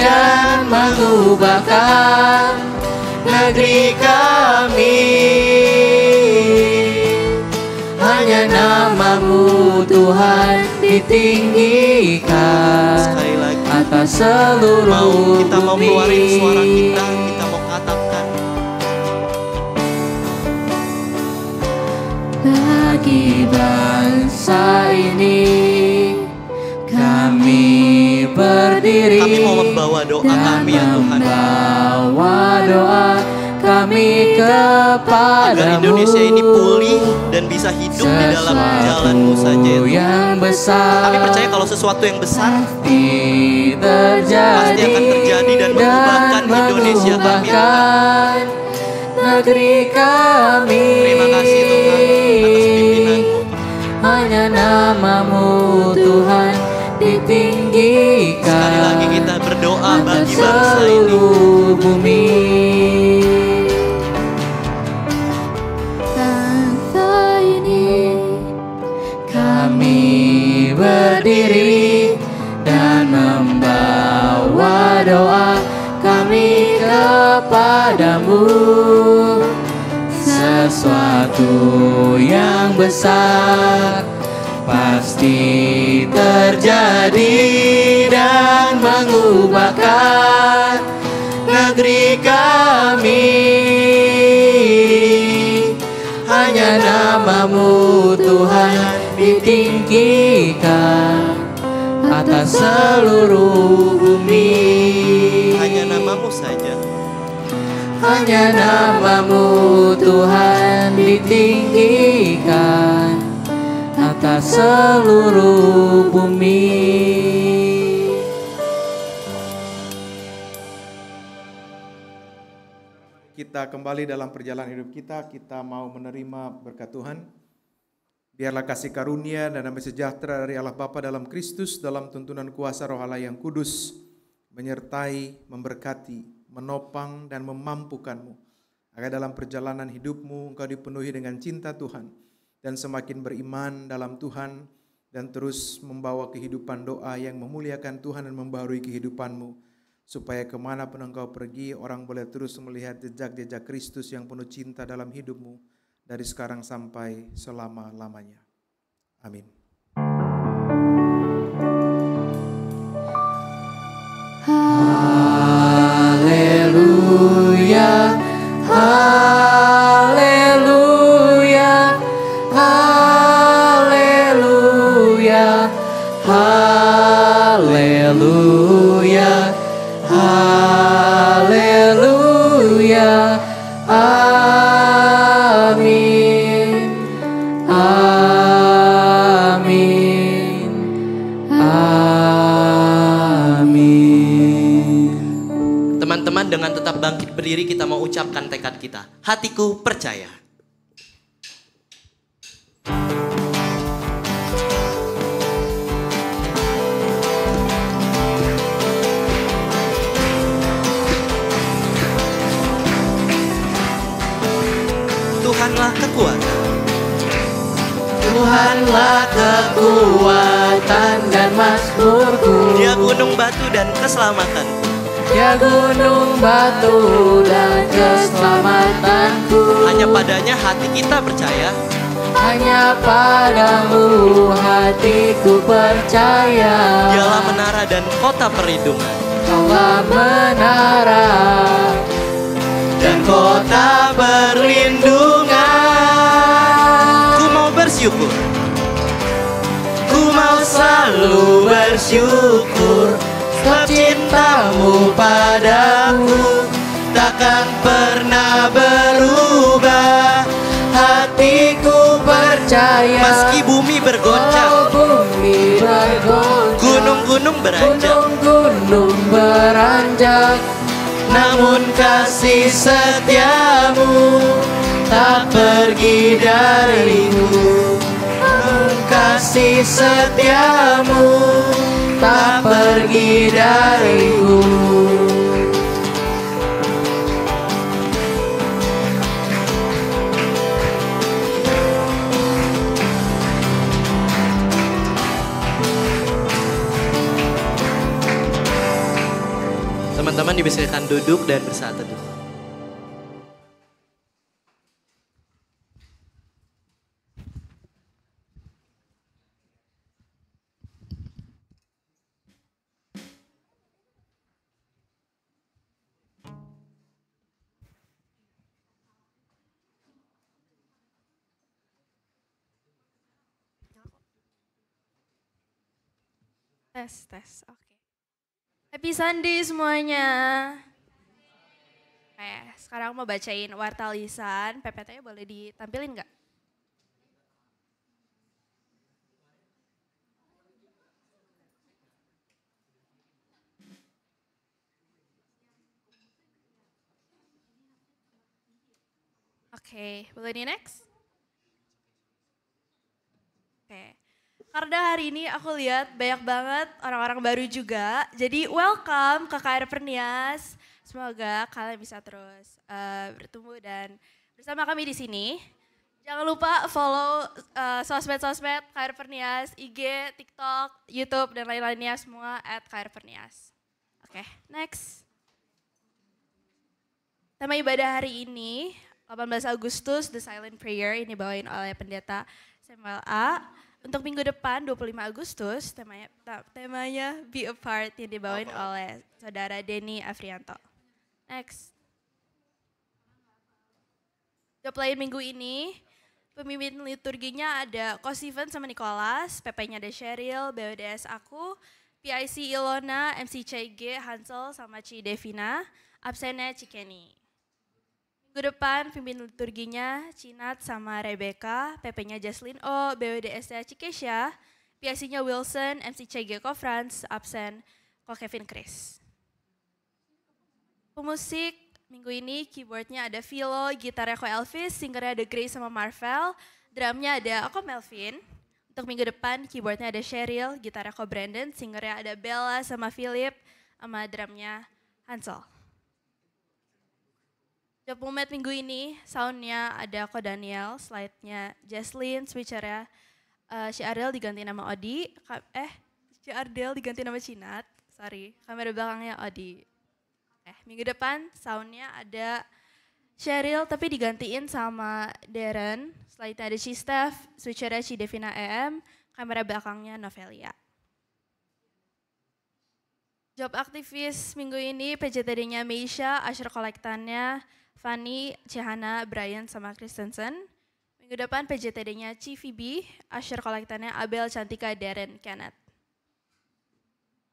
dan mengubahkan negeri kami. Hanya namamu Tuhan ditinggikan atas seluruh kita mau keluarin suara kita mau katakan. Bagi bangsa ini kami berdiri. Kami mau membawa doa kami ya Tuhan. Membawa doa kami kepadamu. Agar Indonesia ini pulih dan bisa hidup di dalam jalan-Mu saja ya Tuhan. Kami percaya kalau sesuatu yang besar pasti akan terjadi dan mengubahkan Indonesia kami ya Tuhan. Negeri kami. Terima kasih Tuhan atas pimpinan-Mu. Hanya namamu Tuhan ditinggikan. Sekali lagi kita berdoa bagi bangsa ini. Bumi. Kami berdiri dan membawa doa kami kepadamu. Sesuatu yang besar pasti terjadi dan mengubahkan negeri kami. Hanya namamu Tuhan ditinggikan atas seluruh bumi. Hanya namamu saja. Hanya namamu Tuhan ditinggikan atas seluruh bumi. Kita kembali dalam perjalanan hidup kita mau menerima berkat Tuhan. Biarlah kasih karunia dan damai sejahtera dari Allah Bapa dalam Kristus, dalam tuntunan kuasa Roh Allah yang kudus, menyertai, memberkati, menopang, dan memampukanmu. Agar dalam perjalanan hidupmu engkau dipenuhi dengan cinta Tuhan, dan semakin beriman dalam Tuhan, dan terus membawa kehidupan doa yang memuliakan Tuhan dan membaharui kehidupanmu. Supaya kemanapun engkau pergi, orang boleh terus melihat jejak-jejak Kristus yang penuh cinta dalam hidupmu, dari sekarang sampai selama-lamanya. Amin. Haleluya, haleluya, haleluya, haleluya, haleluya. Amin, amin, amin. Teman-teman, dengan tetap bangkit berdiri kita mau ucapkan tekad kita. Hatiku percaya. Tuhanlah kekuatan. Tuhanlah kekuatan dan mazmurku. Dia gunung batu dan keselamatanku. Dia gunung batu dan keselamatanku. Hanya padanya hati kita percaya. Hanya padamu hatiku percaya. Dialah menara dan kota perlindungan. Kaulah menara dan kota perlindungan. Ku mau bersyukur. Ku mau selalu bersyukur. Sebab cintamu padaku takkan pernah berubah. Hatiku percaya. Meski bumi bergoncang, bumi bergoncang, gunung-gunung beranjak, gunung-gunung beranjak, namun kasih setiamu tak pergi dariku. kasih setiamu tak pergi dariku. Teman-teman dipersilakan duduk dan bersaat teduh. Tes, oke. Happy Sunday semuanya. Oke, sekarang mau bacain warta lisan, PPT-nya boleh ditampilin nggak? Oke, boleh di next? Oke. Karena hari ini aku lihat banyak banget orang-orang baru juga. Jadi welcome ke KR Pernias. Semoga kalian bisa terus bertumbuh dan bersama kami di sini. Jangan lupa follow sosmed-sosmed KR Pernias, IG, TikTok, YouTube, dan lain-lainnya semua @KR Pernias. Oke, next. Tema ibadah hari ini, 18 Agustus, The Silent Prayer, ini dibawain oleh Pendeta Samuel A. Untuk minggu depan 25 Agustus temanya Be a Part yang dibawain oleh Saudara Denny Afrianto. Next. Job lain minggu ini, pemimpin liturginya ada Ko Steven sama Nicholas, PP-nya ada Cheryl, BWDS aku, PIC Ilona, MC CG, Hansel sama Ci Devina, absennya Cikeni. Minggu depan pimpin liturginya Cinat sama Rebecca, PP-nya Jaslyn O, BWDS-nya Cikesha, PIC-nya Wilson, MCCG Ko Franz, absen Ko Kevin Chris. Pemusik minggu ini keyboardnya ada Philo, gitarnya Ko Elvis, singernya ada Grace sama Marvel, drumnya ada Ko Melvin. Untuk minggu depan keyboardnya ada Cheryl, gitarnya Ko Brandon, singernya ada Bella sama Philip, sama drumnya Hansel. Job Mumet minggu ini, soundnya ada Ko Daniel, slide-nya Jaslyn, switchernya Ardel diganti nama Odi, Ardel diganti nama Cinat, kamera belakangnya Odi. Minggu depan soundnya ada Cheryl tapi digantiin sama Darren, slide-nya ada Steph, switchernya Devina EM, kamera belakangnya Novelia. Job aktivis minggu ini PJTD-nya Meisha, Asher kolektannya Fanny, Cihana, Brian, sama Kristensen. Minggu depan PJTD-nya Civibi, Asher kolektannya Abel, Cantika, Darren, Kenneth.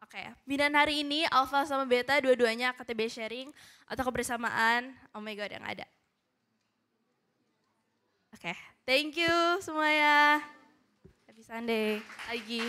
Oke, bidan hari ini Alpha sama Beta dua-duanya KTB sharing atau kebersamaan oh my god yang ada. Oke, thank you semuanya. Happy Sunday lagi.